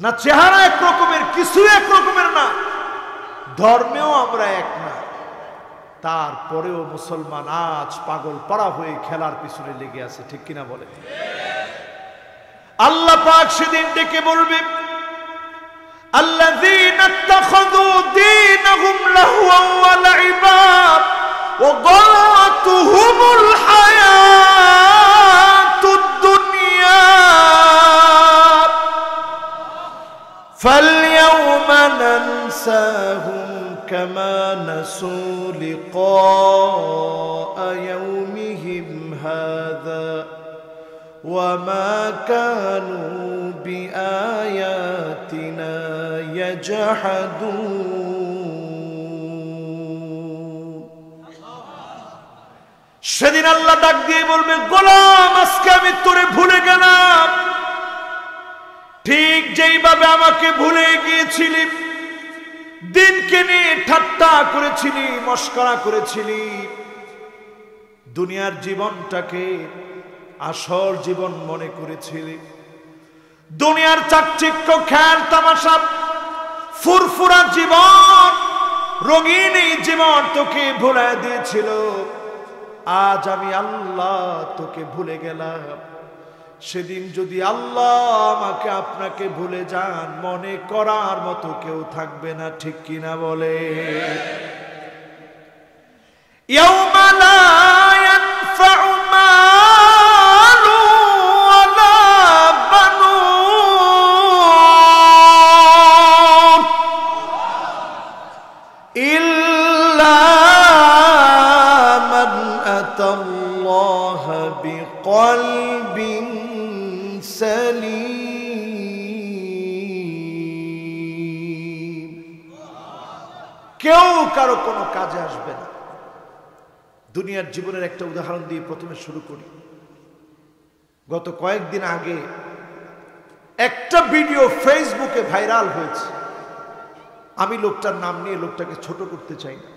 না চেহারা এক রকমের, কিছু এক রকমের না, ধর্মেও আমরা এক না। তারপরেও মুসলমান আজ পাগল পাড়া হয়ে খেলার পিছনে লেগে আছে, ঠিক কিনা বলে? আল্লাহ পাক সেদিন ডেকে বলবে আল্লাযীনা ইত্তাখাযু দীনাহুম লাহওয়ান ওয়া লাইবান ওয়া গারাতুহুমুল হায়াতুদ দুনিয়া ফালইয়াওমা নানসাহুম কামা নাসু লিকা ইয়াওমিহিম হাযা وما كانوا بآياتنا يجحدون। সেদিন আল্লাহ ডাক দিয়ে বলবে গোলাম আজকে আমি তোরে ভুলে গেলাম, ঠিক যেইভাবে আমাকে ভুলে গিয়েছিলি, দিনকে নিয়ে ঠাট্টা করেছিলি, মস্করা করেছিলি, দুনিয়ার জীবনটাকে আসল জীবন মনে করেছিলি, দুনিয়ার চাকচিক্য খেয়াল তামাশা ফুরফুরা জীবন, রঙিন এই জীবন তোকে ভুলে দিয়েছিল। আজ আমি আল্লাহ তোকে ভুলে গেলাম। সেদিন যদি আল্লাহ আমাকে আপনাকে ভুলে যান, মনে করার মতো কেউ থাকবে না, ঠিক কিনা বলে? ইয়াউমা লা ইয়ানফাউ মালু ওয়ালা বানুন ইল্লা মান আতাল্লাহা বিকলবিন সালিম। কেউ কারো কোনো কাজে আসবে না। দুনিয়ার জীবনের একটা উদাহরণ দিয়ে প্রথমে শুরু করি। গত কয়েকদিন আগে একটা ভিডিও ফেসবুকে ভাইরাল হয়েছে। আমি লোকটার নাম নিয়ে লোকটাকে ছোট করতে চাই না।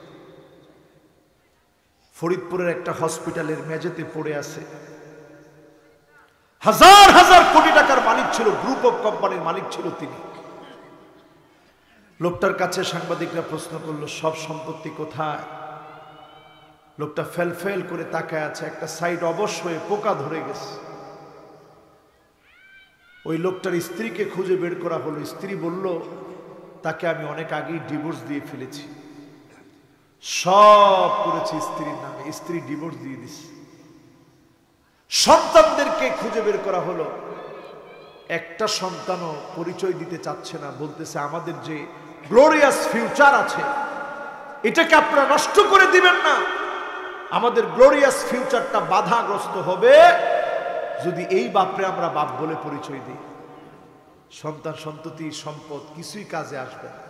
ফরিদপুরের একটা হসপিটালের মেঝেতে পড়ে আছে। হাজার হাজার কোটি টাকার মালিক ছিল, গ্রুপ অফ কোম্পানির মালিক ছিল তিনি। লোকটার কাছে সাংবাদিকরা প্রশ্ন করলো, সব সম্পত্তি কোথায়? লোকটা ফেল করে তাকায় আছে। একটা সাইড অবশ্যই পোকা ধরে গেছে। ওই লোকটার স্ত্রীকে খুঁজে বের করা হলো। স্ত্রী বলল, তাকে আমি অনেক আগেই ডিভোর্স দিয়ে ফেলেছি, সব করেছি স্ত্রীর নামে, স্ত্রী ডিভোর্স দিয়ে দিছে। সন্তানদেরকে খুঁজে বের করা হলো। একটা সন্তানও পরিচয় দিতে চাচ্ছে না, বলতেছে আমাদের যে গ্লোরিয়াস ফিউচার আছে এটাকে আপনারা নষ্ট করে দিবেন না। আমাদের গ্লোরিয়াস ফিউচারটা বাধাগ্রস্ত হবে যদি এই বাপরে আমরা বাপ বলে পরিচয় দিই। সন্তান সন্ততি সম্পদ কিছুই কাজে আসবে না।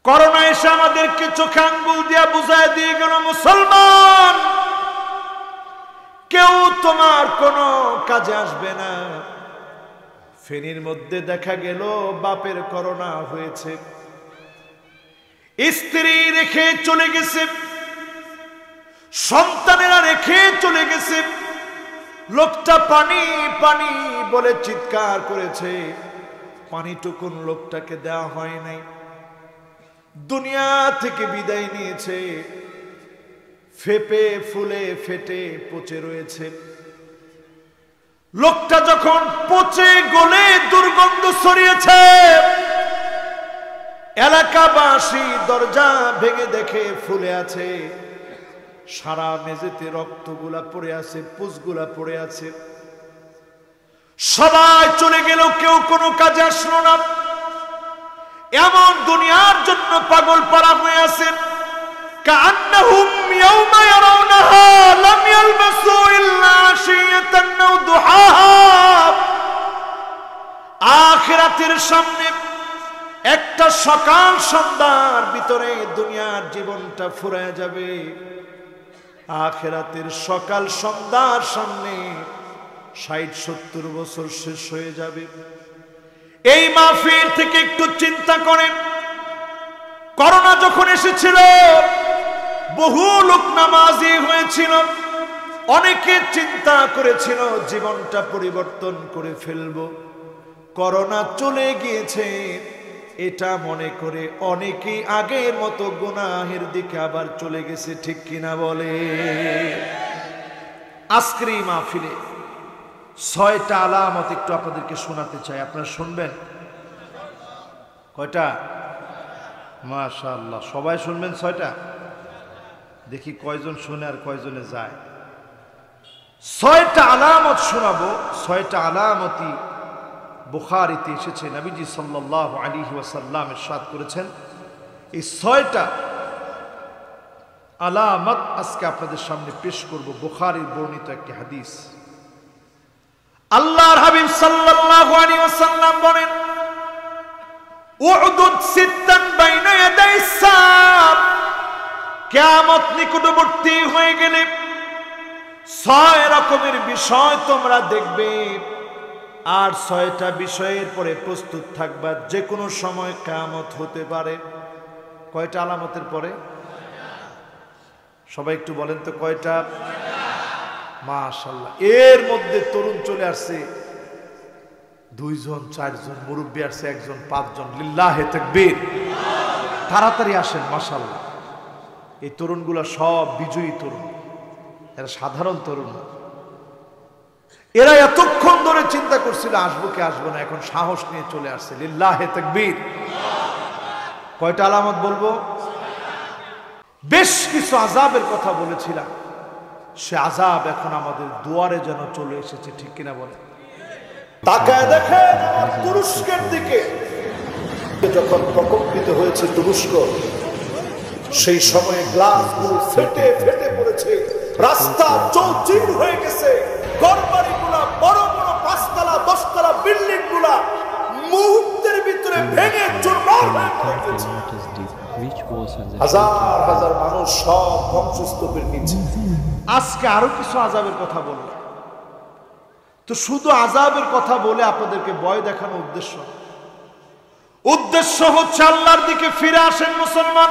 করোনা এসে আমাদেরকে চোখে আঙ্গুল দিয়া বুঝায় দিয়ে গেল, মুসলমান কেউ তোমার কোনো কাজে আসবে না। ফেনীর মধ্যে দেখা গেল বাপের করোনা হয়েছে, স্ত্রী রেখে চলে গেছে, সন্তানেরা রেখে চলে গেছে। লোকটা পানি পানি বলে চিৎকার করেছে, পানিটুকুন লোকটাকে দেওয়া হয় নাই। দুনিয়া থেকে বিদায় নিয়েছে, ফেপে ফুলে ফেটে পচে রয়েছে। লোকটা যখন পচে গলে দুর্গন্ধ ছড়িয়েছে, এলাকাবাসী দরজা ভেঙে দেখে ফুলে আছে, সারা মেঝেতে রক্তগুলা পড়ে আছে, পুষগুলা পড়ে আছে। সবাই চলে গেল, কেউ কোনো কাজে আসলো না। এমন দুনিয়ার জন্য পাগল পারা হয়ে আছেন। কান্নাহুম ইয়াওমা ইয়ারাউনাহা লাম ইয়ালবাসু ইল্লা আশিয়াতান আও দুহাহা। আখিরাতের সামনে একটা সকাল সন্ধ্যার ভিতরে দুনিয়ার জীবনটা ফুরায় যাবে। আখিরাতের সকাল সন্ধ্যার সামনে ৬০-৭০ বছর শেষ হয়ে যাবে। এই মাহফিল থেকে একটু চিন্তা করেন, করোনা যখন এসেছিল বহু লোক নামাজি হয়েছিল, অনেকে চিন্তা করেছিল জীবনটা পরিবর্তন করে ফেলবো। করোনা চলে গিয়েছে এটা মনে করে অনেকেই আগের মতো গুনাহের দিকে আবার চলে গেছে, ঠিক কিনা বলে? আজকের এই মাহফিলে ৬টা আলামত একটু আপনাদেরকে শোনাতে চাই, আপনারা শুনবেন? কয়টা? মাশাআল্লাহ, সবাই শুনবেন ৬টা? দেখি কয়জন শুনে আর কয়জনে যায়। ৬টা আলামত শোনাবো। ৬টা আলামতই বুখারীতে এসেছে। নবীজি সাল্লাল্লাহু আলাইহি ওয়াসাল্লাম ইরশাদ করেছেন, এই ৬টা আলামত আজকে আপনাদের সামনে পেশ করব। বুখারীর বর্ণিত একটি হাদিস। আল্লাহর হাবিব সাল্লাল্লাহু আলাইহি ওয়াসাল্লাম বলেন, উদুদ সিত্তান বাইনা ইয়াদাই সাব। কিয়ামত নিকটবর্তী হয়ে গেলে ৬ রকমের বিষয় তোমরা দেখবে, আর ৬টা বিষয়ের পরে প্রস্তুত থাকবা, যে কোনো সময় কিয়ামত হতে পারে। কয়টা আলামতের পরে? সবাই একটু বলেন তো কয়টা? মাশাআল্লাহ। এর মধ্যে তরুণ চলে আসছে, দুইজন, চারজন, মুরব্বী আসছে একজন, পাঁচজন। লিল্লাহে তাকবীর। তাড়াতাড়ি আসেন। মাশাআল্লাহ, এই তরুণগুলা সব বিজয়ী তরুণ, এরা সাধারণ তরুণ। এরা এতক্ষণ ধরে চিন্তা করছিল আসবো কি আসবো না, এখন সাহস নিয়ে চলে আসছে। লিল্লাহে তাকবীর। কয়টা আলামত বলবো? বেশ কিছু আযাবের কথা বলেছিলাম, সে আযাব এখন আমাদের দুয়ারে যেন চলে এসেছে, ঠিক কিনা বলে? তাকায় দেখেন আমার তুরস্কের দিকে। যখন প্রকম্পিত হয়েছে তুরস্ক, সেই সময়ে গ্লাসগুলো ফেটে ফেটে পড়েছে, রাস্তা চৌচির হয়ে গেছে, ঘরবাড়িগুলা বড় বড় 5 তলা 10 তলা বিল্ডিং গুলা মুহূর্তের ভিতরে ভেঙে চুরমার হয়ে পড়েছে। হাজার হাজার মানুষ সব ধ্বংসস্তূপের নিচে। আজকে আরো কিছু আযাবের কথা বললাম, তো শুধু আযাবের কথা বলে আপনাদেরকে ভয় দেখানো উদ্দেশ্য হচ্ছে আল্লাহর দিকে ফিরে আসেন মুসলমান।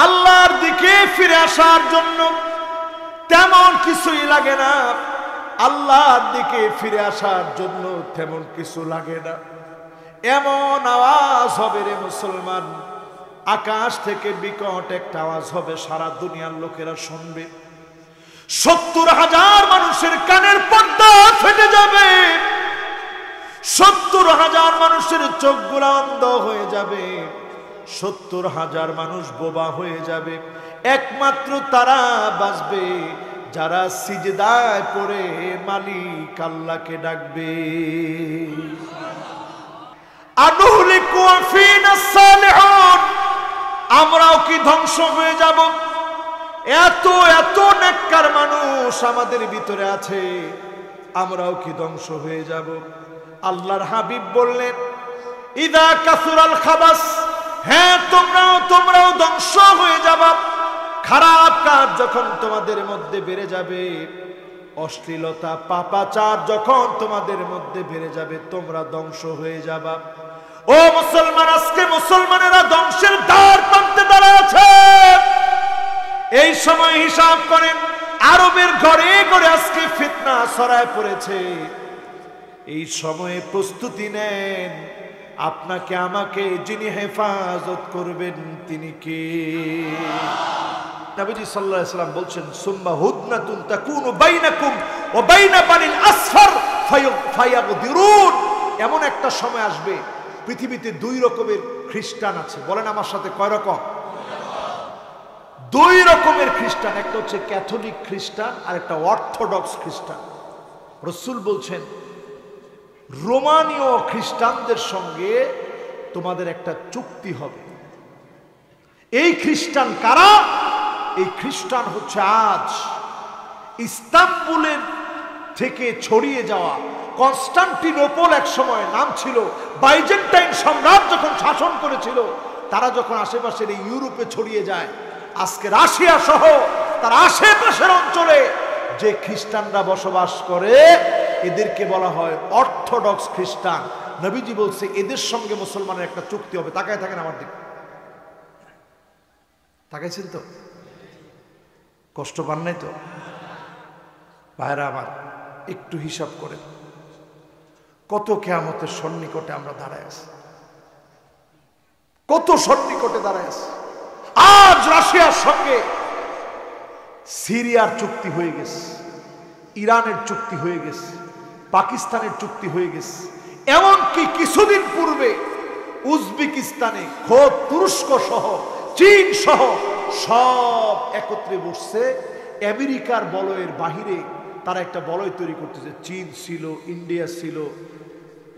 আল্লাহর দিকে ফিরে আসার জন্য তেমন কিছুই লাগে না, আল্লাহর দিকে ফিরে আসার জন্য তেমন কিছু লাগে না। এমন আওয়াজ হবে রে মুসলমান, আকাশ থেকে বিকট একটা আওয়াজ হবে, সারা দুনিয়ার লোকেরা শুনবে। 70,000 মানুষের কানের পর্দা ফেটে যাবে, 70,000 মানুষের চোখগুলো অন্ধ হয়ে যাবে, 70,000 মানুষ বোবা হয়ে যাবে। একমাত্র তারা বাঁচবে যারা সিজদায় পড়ে মালিক আল্লাহকে ডাকবে। আনুহলিকু ফিনা সালিহুন, আমরাও কি ধ্বংস হয়ে যাব? এত এত নেককার মানুষ আমাদের ভিতরে আছে, আমরাও কি ধ্বংস হয়ে যাব? আল্লাহর হাবিব বললেন, ইদা কাসুরাল খাবাস, হ্যাঁ তোমরাও ধ্বংস হয়ে যাবা। খারাপ কাজ যখন তোমাদের মধ্যে বেড়ে যাবে, অশ্লীলতা পাপাচার যখন তোমাদের মধ্যে বেড়ে যাবে, তোমরা ধ্বংস হয়ে যাবা। ও মুসলমান, আজকে মুসলমানেরা ধ্বংসের দ্বার প্রান্তে দাঁড়ায় আছে। এই সময় হিসাব করেন, আরবের ঘরে ঘরে আজকে ফিতনা ছড়ায় পড়েছে। এই সময়ে প্রস্তুতি নেন, আপনাকে আমাকে যিনি হেফাজত করবেন তিনি কে? নবীজি সাল্লাল্লাহু আলাইহি ওয়াসাল্লাম বলছেন, সুম্মা হুদনাতুন তাকুনু বাইনাকুম ওয়া বাইনা বানিল আসফার ফায়াগদিরুন। এমন একটা সময় আসবে পৃথিবীতে 2 রকমের খ্রিস্টান আছে। বলেন আমার সাথে, কয় রকম? 2 রকমের খ্রিস্টান। একটা হচ্ছে ক্যাথলিক খ্রিস্টান আর একটা অর্থোডক্স খ্রিস্টান। রাসূল বলছেন, রোমানীয় খ্রিস্টানদের সঙ্গে তোমাদের একটা চুক্তি হবে। এই খ্রিস্টান কারা? এই খ্রিস্টান হচ্ছে আজ ইস্তাম্বুলের থেকে ছড়িয়ে যাওয়া, কনস্টান্টিনোপল এক সময় নাম ছিল, বাইজেন্টাইন সম্রাট যখন শাসন করেছিল, তারা যখন আশেপাশের এই ইউরোপে ছড়িয়ে যায়, আজকে রাশিয়া সহ তার আশেপাশের অঞ্চলে যে খ্রিস্টানরা বসবাস করে, এদেরকে বলা হয় অর্থোডক্স খ্রিস্টান। নবীজি বলছে এদের সঙ্গে মুসলমানের একটা চুক্তি হবে। তাকায় থাকেন আমার দিকে, তাকাইছেন তো? কষ্ট পান নাই তো? ভাইরা আমার, একটু হিসাব করেন, কত কিয়ামতের সন্নিকটে আমরা দাঁড়ায় আছি, কত সন্নিকটে দাঁড়ায় আছি। আজ রাশিয়ার সঙ্গে সিরিয়ার চুক্তি হয়ে গেছে, ইরানের চুক্তি হয়ে গেছে, পাকিস্তানের চুক্তি হয়ে গেছে। এমনকি কিছুদিন পূর্বে উজবেকিস্তানে খোদ তুরস্ক সহ চীন সহ সব একত্রে বসছে, আমেরিকার বলয়ের বাহিরে তারা একটা বলয় তৈরি করতেছে। চীন ছিল, ইন্ডিয়া ছিল,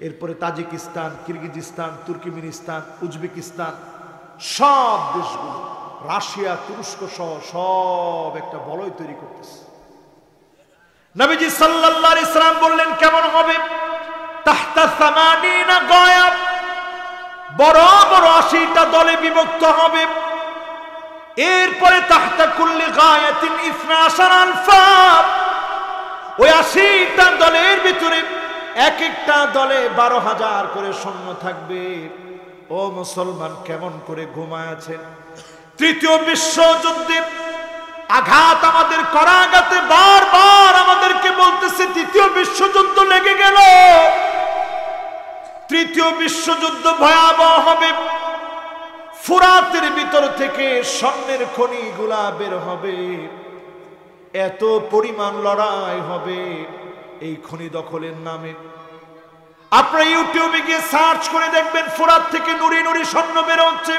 এরপরে তাজিকিস্তান, কিরগিজস্তান, তুর্কমেনিস্তান, উজবেকিস্তান, সব দেশগুলো রাশিয়া তুরস্ক সহ সব একটা বলয় তৈরি করতেছে। নবীজি সাল্লাল্লাহু আলাইহি সাল্লাম বললেন কেমন হবে? তাহতা 80 গায়া, বড় বড় 80টা দলে বিভক্ত হবে। এরপরে তাহতা কুল্লি গায়াতিন 12 আলফা, ওই 80টা দলের ভিতরে এক একটা দলে 12,000 করে সৈন্য থাকবে। ও মুসলমান, কেমন করে ঘুমায় আছেন? তৃতীয় বিশ্বযুদ্ধে আঘাত আমাদের করা আঘাতে বারবার আমাদেরকে বলতেছে তৃতীয় বিশ্বযুদ্ধ লেগে গেল, তৃতীয় বিশ্বযুদ্ধ ভয়াবহ হবে। ফুরাতের ভিতর থেকে স্বর্ণের খনিগুলা বের হবে, এত পরিমাণ লড়াই হবে এই খনি দখলের নামে। আপনারা ইউটিউবে গিয়ে সার্চ করে দেখবেন, ফুরাত থেকে নুরি নুরি স্বর্ণ বের হচ্ছে,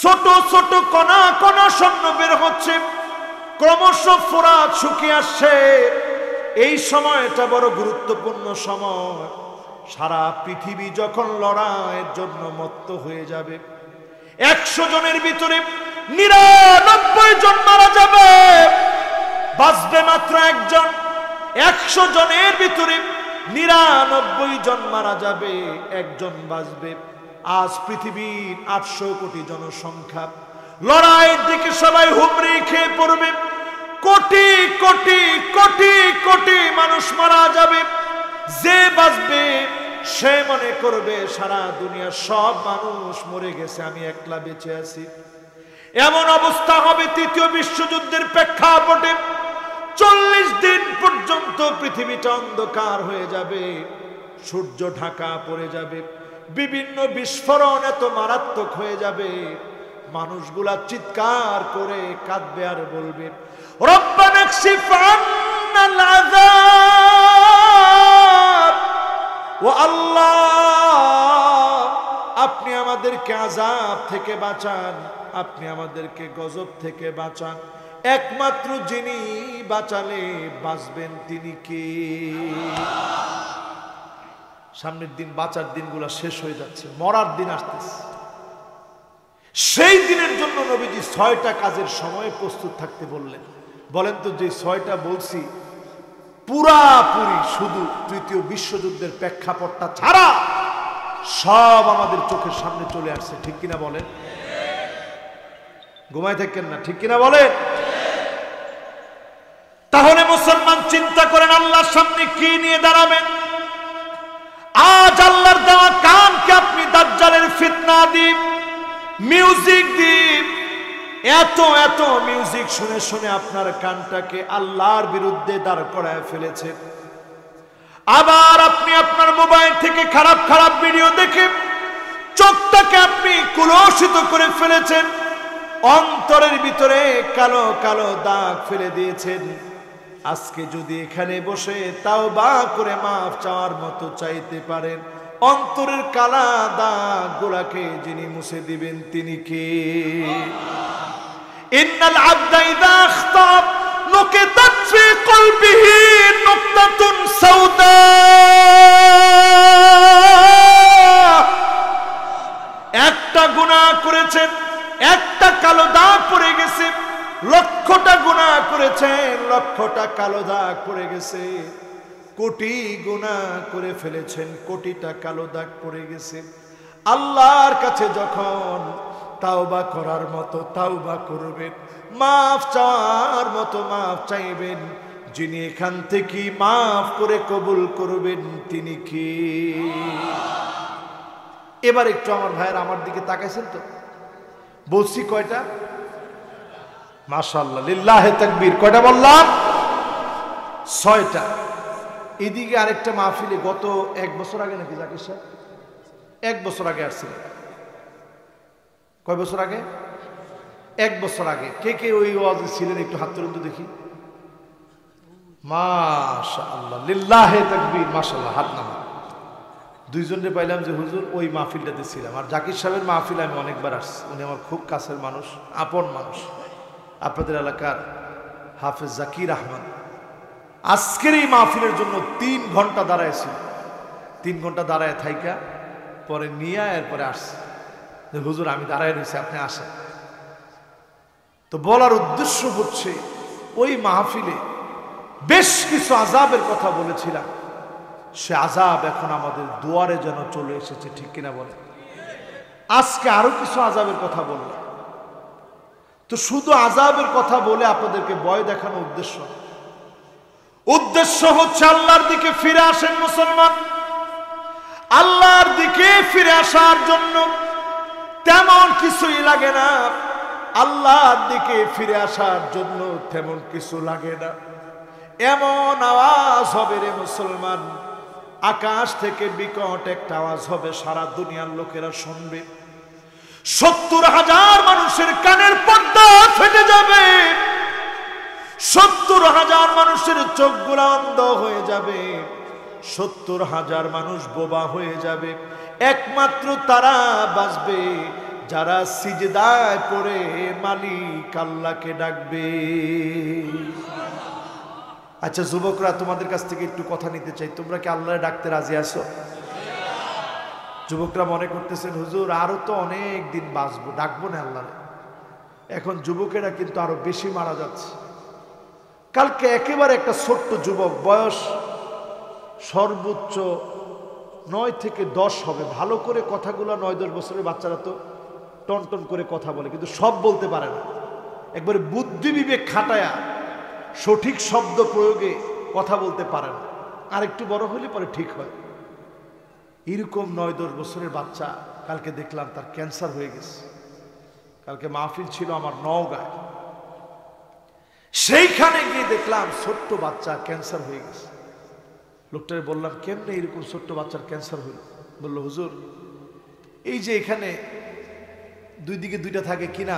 ছোট ছোট কণা কণা স্বর্ণ বের হচ্ছে, ক্রমশ ফুরাত শুকিয়ে আসছে। এই সময়টা বড় গুরুত্বপূর্ণ সময়। সারা পৃথিবী যখন লড়াইয়ের জন্য মত্ত হয়ে যাবে, 100 জনের ভিতরে 99 জন মারা যাবে, বাঁচবে মাত্র একজন। 100 জনের ভিতরে 99 জন মারা যাবে, একজন বাঁচবে। আজ পৃথিবীর 800 কোটি জনসংখ্যা, লড়াইয়ের দিকে সবাই হুমড়ি খেয়ে পড়বে। কোটি কোটি কোটি কোটি মানুষ মারা যাবে। যে বাঁচবে সে মনে করবে সারা দুনিয়ার সব মানুষ মরে গেছে, আমি একলা বেঁচে আছি। এমন অবস্থা হবে তৃতীয় বিশ্বযুদ্ধের প্রেক্ষাপটে। 40 দিন পর্যন্ত পৃথিবীটা অন্ধকার হয়ে যাবে, সূর্য ঢাকা পড়ে যাবে, বিভিন্ন বিস্ফোরণ এত মারাত্মক হয়ে যাবে, মানুষগুলা চিৎকার করে কাঁদবে আর বলবে, রব্বানা কশিফ আন্নাল আযাব, ও আল্লাহ আপনি আমাদেরকে আযাব থেকে বাঁচান, আপনি আমাদেরকে গজব থেকে বাঁচান। একমাত্র যিনি বাঁচালে বাঁচবেন তিনি কে? সামনের দিন বাঁচার দিনগুলো শেষ হয়ে যাচ্ছে, মরার দিন আসতেছে। সেই দিনের জন্য নবীজি 6টা কাজের সময় প্রস্তুত থাকতে বললেন। বলেন তো, যে 6টা বলছি পুরাপুরি শুধু তৃতীয় বিশ্বযুদ্ধের প্রেক্ষাপটটা ছাড়া সব আমাদের চোখের সামনে চলে আসছে, ঠিক কিনা বলেন? ঘুমায় থাকেন না, ঠিক কিনা বলেন? তাহলে মুসলমান চিন্তা করেন আল্লাহর সামনে কি নিয়ে দাঁড়াবেন। আজ আল্লাহর দেওয়া কানকে আপনি দাজ্জালের ফিতনা দিয়ে, মিউজিক দিয়ে, এত এত মিউজিক শুনে শুনে আপনার কানটাকে আল্লাহর বিরুদ্ধে দাঁড় করায় ফেলেছে। আবার আপনি আপনার মোবাইল থেকে খারাপ খারাপ ভিডিও দেখে চোখটাকে আপনি কুলসিত করে ফেলেছেন, অন্তরের ভিতরে কালো কালো দাগ ফেলে দিয়েছেন। আজকে যদি এখানে বসে তাওবা করে মাফ চাওয়ার মতো চাইতে পারেন, অন্তরের কালা দাগ গুলাকে যিনি মুছে দিবেন তিনি কে? ইন্নাল আবদা ইযা আখতা নুকিতাত ফি কলবিহি নুকতাতুন সাউদা, একটা গুনাহ করেছেন, একটা কালো দাগ পড়ে গেছে। লক্ষটা গুনাহ করেছেন, লক্ষটা কালো দাগ পড়ে গেছে। কোটি গুনাহ করে ফেলেছেন, কোটিটা কালো দাগ পড়ে গেছে। আল্লাহর কাছে যখন তাওবা করার মতো তাওবা করবেন, মাফ চাওয়ার মতো মাফ চাইবেন, যিনি এখান থেকে মাফ করে কবুল করবেন তিনি কি? এবার একটু আমার ভাইয়ের আমার দিকে তাকাইছেন তো? বলছি কয়টা? মাশাআল্লাহ, লিল্লাহে তাকবীর। কয়টা বললাম? 6টা। এদিকে আরেকটা মাহফিলে গত 1 বছর আগে নাকি জাকির সাহেব 1 বছর আগে আসছিল। কয় বছর আগে? 1 বছর আগে। কে কে ওই ওয়াজে ছিলেন একটু হাত তুলুন তো দেখি। মাশাআল্লাহ, লিল্লাহে তাকবীর। মাশাআল্লাহ, হাত নামা। 2 জনরে পাইলাম যে হুজুর ওই মাহফিলটাতে ছিলাম। আর জাকির সাহেবের মাহফিলে আমি অনেকবার আসছি, উনি আমার খুব কাছের মানুষ, আপন মানুষ। আপনাদের এলাকার হাফেজ জাকির আহমদ আজকের এই মাহফিলের জন্য 3 ঘন্টা দাঁড়াইছিল। 3 ঘন্টা দাঁড়ায় থাইকা পরে নিয়ে এরপরে আসছে যে হুজুর আমি দাঁড়ায় রয়েছি, আপনি আসেন। তো বলার উদ্দেশ্য হচ্ছে, ওই মাহফিলে বেশ কিছু আযাবের কথা বলেছিলাম, সে আযাব এখন আমাদের দুয়ারে যেন চলে এসেছে, ঠিক কিনা বলে? আজকে আরো কিছু আযাবের কথা বললাম। তো শুধু আযাবের কথা বলে আপনাদেরকে ভয় দেখানোর উদ্দেশ্য হচ্ছে আল্লাহর দিকে ফিরে আসেন মুসলমান। আল্লাহর দিকে ফিরে আসার জন্য তেমন কিছুই লাগে না, আল্লাহর দিকে ফিরে আসার জন্য তেমন কিছু লাগে না। এমন আওয়াজ হবে রে মুসলমান, আকাশ থেকে বিকট একটা আওয়াজ হবে, সারা দুনিয়ার লোকেরা শুনবে। 70,000 মানুষের কানের পর্দা ফেটে যাবে, 70,000 মানুষের চোখগুলো অন্ধ হয়ে যাবে, 70,000 মানুষ বোবা হয়ে যাবে। একমাত্র তারা বাঁচবে যারা সিজদায় পড়ে মালিক আল্লাহকে ডাকবে। আচ্ছা যুবকরা, তোমাদের কাছ থেকে একটু কথা নিতে চাই, তোমরা কি আল্লাহরে ডাকতে রাজি আছো? যুবকরা মনে করতেছেন হুজুর আরো তো অনেক দিন বাঁচবো, ডাকবো না আল্লাহরে। এখন যুবকেরা কিন্তু আরো বেশি মারা যাচ্ছে। কালকে একেবারে একটা ছোট্ট যুবক, বয়স সর্বোচ্চ 9 থেকে 10 হবে, ভালো করে কথাগুলো 9-10 বছরের বাচ্চারা তো টনটন করে কথা বলে, কিন্তু সব বলতে পারে না। একবারে বুদ্ধি বিবেক খাটায়া সঠিক শব্দ প্রয়োগে কথা বলতে পারে না, আর একটু বড় হলে পরে ঠিক হয়। এরকম 9-10 বছরের বাচ্চা কালকে দেখলাম তার ক্যান্সার হয়ে গেছে। কালকে মাহফিল ছিল আমার নওগাঁয়, সেইখানে গিয়ে দেখলাম ছোট্ট বাচ্চা ক্যান্সার হয়ে গেছে। লোকটাকে বললাম কেমনে এরকম ছোট্ট বাচ্চার ক্যান্সার হইল? বললো হুজুর এই যে এখানে দুই দিকে দুইটা থাকে কিনা,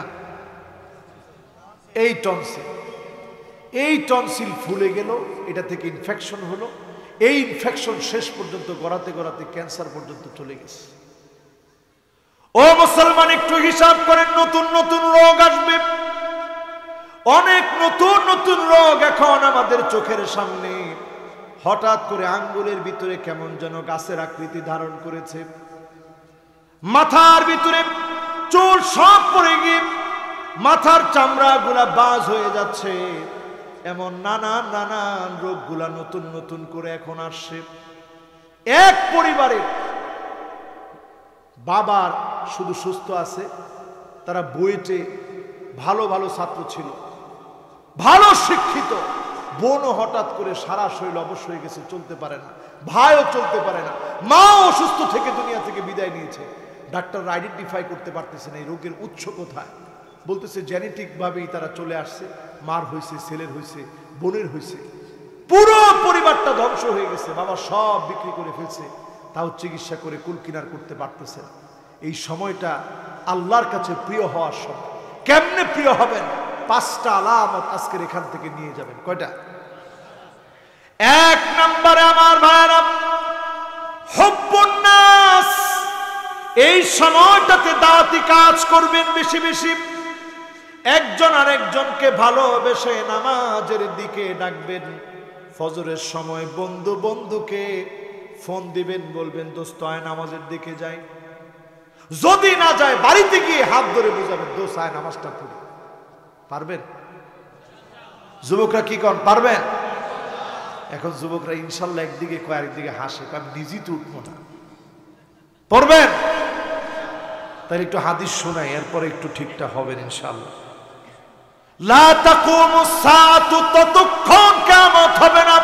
এই টনসিল, এই টনসিল ফুলে গেল, এটা থেকে ইনফেকশন হলো, এই ইনফেকশন শেষ পর্যন্ত গড়াতে গড়াতে ক্যান্সার পর্যন্ত চলে গেছে। ও মুসলমান, একটু হিসাব করেন, নতুন নতুন রোগ আসবে, অনেক নতুন নতুন রোগ এখন আমাদের চোখের সামনে। হঠাৎ করে আঙ্গুলের ভিতরে কেমন যেন গাছের আকৃতি ধারণ করেছে, মাথার ভিতরে চুল সব পড়ে গিয়ে মাথার চামড়া গুলা বাজ হয়ে যাচ্ছে। এমন নানান নানান রোগগুলা নতুন নতুন করে এখন আসছে। এক পরিবারে বাবার শুধু সুস্থ আছে, তারা বুয়েটে ভালো ভালো ছাত্র ছিল, ভালো শিক্ষিত। বোনও হঠাৎ করে সারা শরীর অবশ হয়ে গেছে, চলতে পারে না, ভাইও চলতে পারে না, মাও অসুস্থ থেকে দুনিয়া থেকে বিদায় নিয়েছে। ডাক্তার আইডেন্টিফাই করতে পারতেছেন এই রোগের উৎস কোথায়। বলতেছে জেনেটিক ভাবেই তারা চলে আসছে, মার হয়েছে, ছেলের হয়েছে, বোনের হয়েছে, পুরো পরিবারটা ধ্বংস হয়ে গেছে। বাবা সব বিক্রি করে ফেলছে, তাও চিকিৎসা করে কুল কিনার করতে পারতেছে না। এই সময়টা আল্লাহর কাছে প্রিয় হওয়ার সময়। কেমনে প্রিয় হবেন? 5টা আলামত আজকের এখান থেকে নিয়ে যাবেন। কয়টা? 1 নম্বরে আমার ভাইরা, হুব্বুন নাস। এই সময়টাতে দাওয়াতি কাজ করবেন বেশি বেশি, একজন আরেকজনকে ভালোবেসে নামাজের দিকে ডাকবেন। ফজরের সময় বন্ধু বন্ধুকে ফোন দিবেন, বলবেন দোস্ত আয় নামাজের দিকে যাই। যদি না যায় বাড়িতে গিয়ে হাত ধরে বুঝাবেন, দোস্ত আয় নামাজটা পড়ি। পারবেন? যুবকরা কি করেন, পারবেন? এখন যুবকরা ইনশাল্লাহ একদিকে কয় আরেকদিকে হাসে, আমি নিজেই তো উঠবো না। পড়বেন? তাহলে একটু হাদিস শোনাই, এরপরে একটু ঠিকঠাক হবেন ইনশাল্লাহ। লা তাকুমুস সাআতু, ততক্ষণ কিয়ামত হবে না,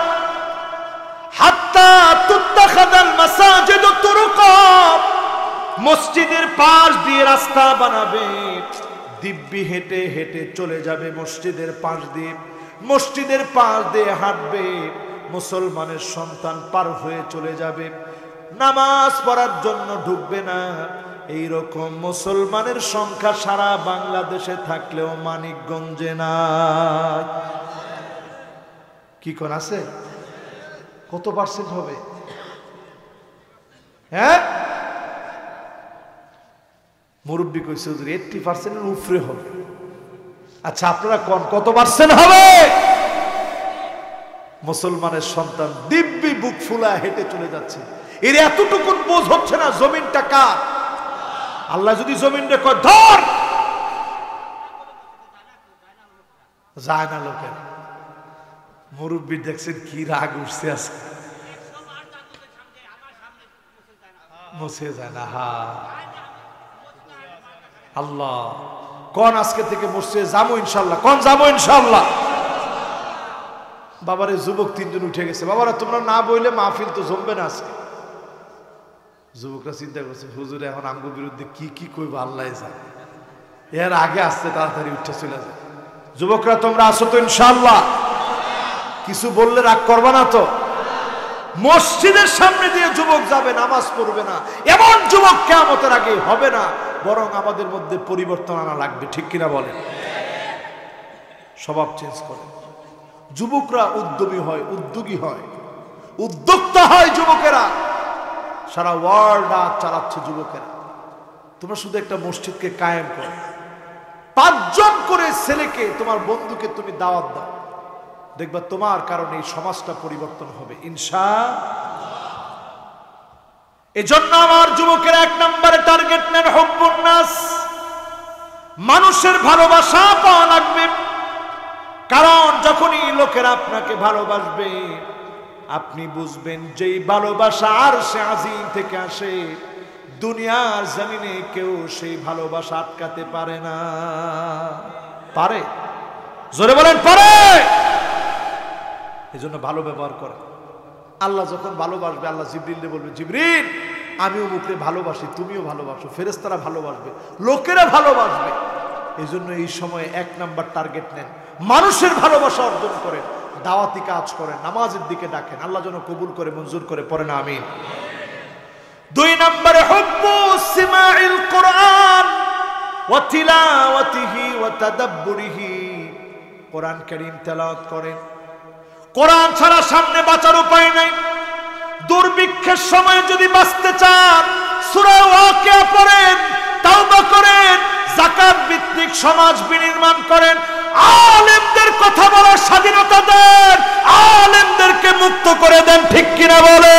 হাত্তা তুত্তাখাযাল মাসাজিদু তুরুকা, মসজিদের পাশ দিয়ে রাস্তা বানাবে, দিব্যি হেঁটে হেঁটে চলে যাবে মসজিদের পাশ দিয়ে, মসজিদের পাশ দিয়ে হাঁটবে, মুসলমানের সন্তান পার হয়ে চলে যাবে, নামাজ পড়ার জন্য ঢুকবে না। এইরকম মুসলমানের সংখ্যা সারা বাংলাদেশে থাকলেও মানিকগঞ্জে নাই। কি কোন আছে? কত পার্সেন্ট হবে? হ্যাঁ, মুরব্বী কইছে 80% উপরে হবে। আচ্ছা আপনারা কোন কত পার্সেন্ট হবে? মুসলমানের সন্তান দিব্যি বুক ফুলা হেঁটে চলে যাচ্ছে। এর এতটুকু বোঝ হচ্ছে না জমিনটা কার? আল্লাহ যদি জমিনটা কয় ধর, যায় না লোকের। মুরব্বী দেখছেন কি রাগ উঠছে আজকে, মুছে যায় না। হা আল্লাহ কোন আজকে থেকে মুছে যাবো ইনশাল্লাহ, কোন যাবো ইনশাল্লাহ। বাবারে যুবক 3 জন উঠে গেছে, বাবারা তোমরা না বইলে মাহফিল তো জমবে না আজকে। যুবকরা চিন্তা করছে হুজুর এখন আমগো বিরুদ্ধে কি কি কইব আল্লাহ জানে, এর আগে আসছে তাড়াতাড়ি উঠে চলে যায়। যুবকরা তোমরা আসো তো ইনশাআল্লাহ? কিছু বললে রাগ করবা না তো? মসজিদের সামনে দিয়ে যুবক যাবে, নামাজ পড়বে না, এমন যুবক কিয়ামতের আগে হবে না। বরং আমাদের মধ্যে পরিবর্তন আনা লাগবে, ঠিক কিনা বলেন? স্বভাব চেঞ্জ করে। যুবকরা উদ্যমী হয়, উদ্যোগী হয়, উদ্যোক্তা হয়। যুবকেরা সারা ওয়ার্ল্ড আজ চালাচ্ছে যুবকেরা। তোমরা শুধু একটা মসজিদকে কায়েম করো, 5 জন করে ছেলেকে, তোমার বন্ধুকে তুমি দাওয়াত দাও, দেখবা তোমার কারণে এই সমাজটা পরিবর্তন হবে ইনশাআল্লাহ। এজন্য আমার যুবকেরা 1 নম্বরে টার্গেট নেন হুব্বুন নাস, মানুষের ভালোবাসা পাওয়া লাগবে। কারণ যখনই লোকেরা আপনাকে ভালোবাসবে, আপনি বুঝবেন যেই ভালোবাসা আরশে আজিম থেকে আসে, দুনিয়ার জমিনে কেউ সেই ভালোবাসা আটকাতে পারে না। পারে? জোরে বলেন পারে? এজন্য ভালো ব্যবহার করে। আল্লাহ যখন ভালোবাসবে, আল্লাহ জিবরিলকে বলবে, জিবরিল আমি অমুককে ভালোবাসি, তুমিও ভালোবাসো। ফেরেশতারা ভালোবাসবে, লোকেরা ভালোবাসবে। এই জন্য এই সময়ে 1 নাম্বার টার্গেট নেন, মানুষের ভালোবাসা অর্জন করেন, দাওয়াতি কাজ করেন, নামাজের দিকে ডাকেন। আল্লাহ যেন কবুল করে, মঞ্জুর করে, পড়েন আমিন। 2 নম্বরে হুব্বু সিমাইল কোরআন ওয়া তিলাওয়াতিহি ওয়া তাদাব্বুরিহি, কোরআন কারীম তেলাওয়াত করেন। কোরআন ছাড়া সামনে বাঁচার উপায় নাই। দুর্ভিক্ষের সময় যদি বাঁচতে চান, সূরা ওয়াকিয়া পড়েন, তাওবা করেন, যাকাত ভিত্তিক সমাজ বিনির্মাণ করেন, আলেমদের কথা বলার স্বাধীনতা দেন, আলেমদেরকে মুক্ত করে দেন, ঠিক কিনা বলে?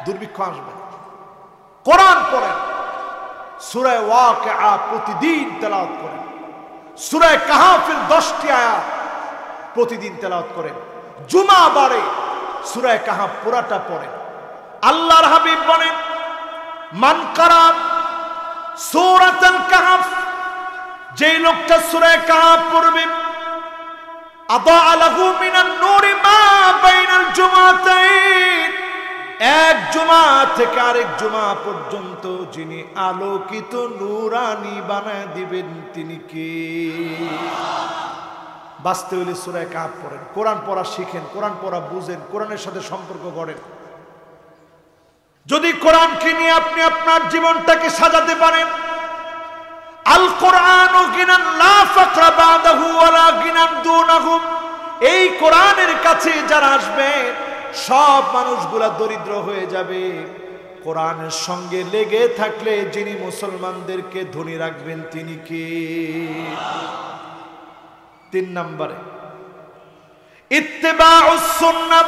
দুর্ভিক্ষ আসবে। কোরআন পড়েন, সূরা ওয়াকিয়া প্রতিদিন তেলাওয়াত করেন, সূরা কাহফের 10টি আয়াত প্রতিদিন তেলাওয়াত করেন। জুমা বারে সূরা কাহফ পুরাটা পড়েন। আল্লাহর হাবিব বলেন, মান কারা সূরাতুল কাহফ, যেই লোকটা সূরা কাহফ পড়বে, আদা লাহু মিনান নূরি মা বাইনাল জুমাতাইন, এক জুমা থেকে আরেক জুমা পর্যন্ত যিনি আলোকিত নূরানি বানায় দিবেন তিনি কে? বাঁচতে হইলে সূরা কাহফ পড়েন, কোরআন পড়া শিখেন, কোরআন পড়া বুঝেন, কোরআনের সাথে সম্পর্ক গড়েন। যদি কোরআনকে নিয়ে আপনি আপনার জীবনটাকে সাজাতে পারেন, আল কোরআনু গিনান লা ফাকরা বাদাহু ওয়ালা গিনান দুনাহু, এই কোরআনের কাছে যারা আসবে সব মানুষগুলা দরিদ্র হয়ে যাবে। কোরআনের সঙ্গে লেগে থাকলে যিনি মুসলমানদেরকে ধনী রাখবেন তিনি কে? 3 নম্বরে ইত্তিবাউস সুন্নাহ,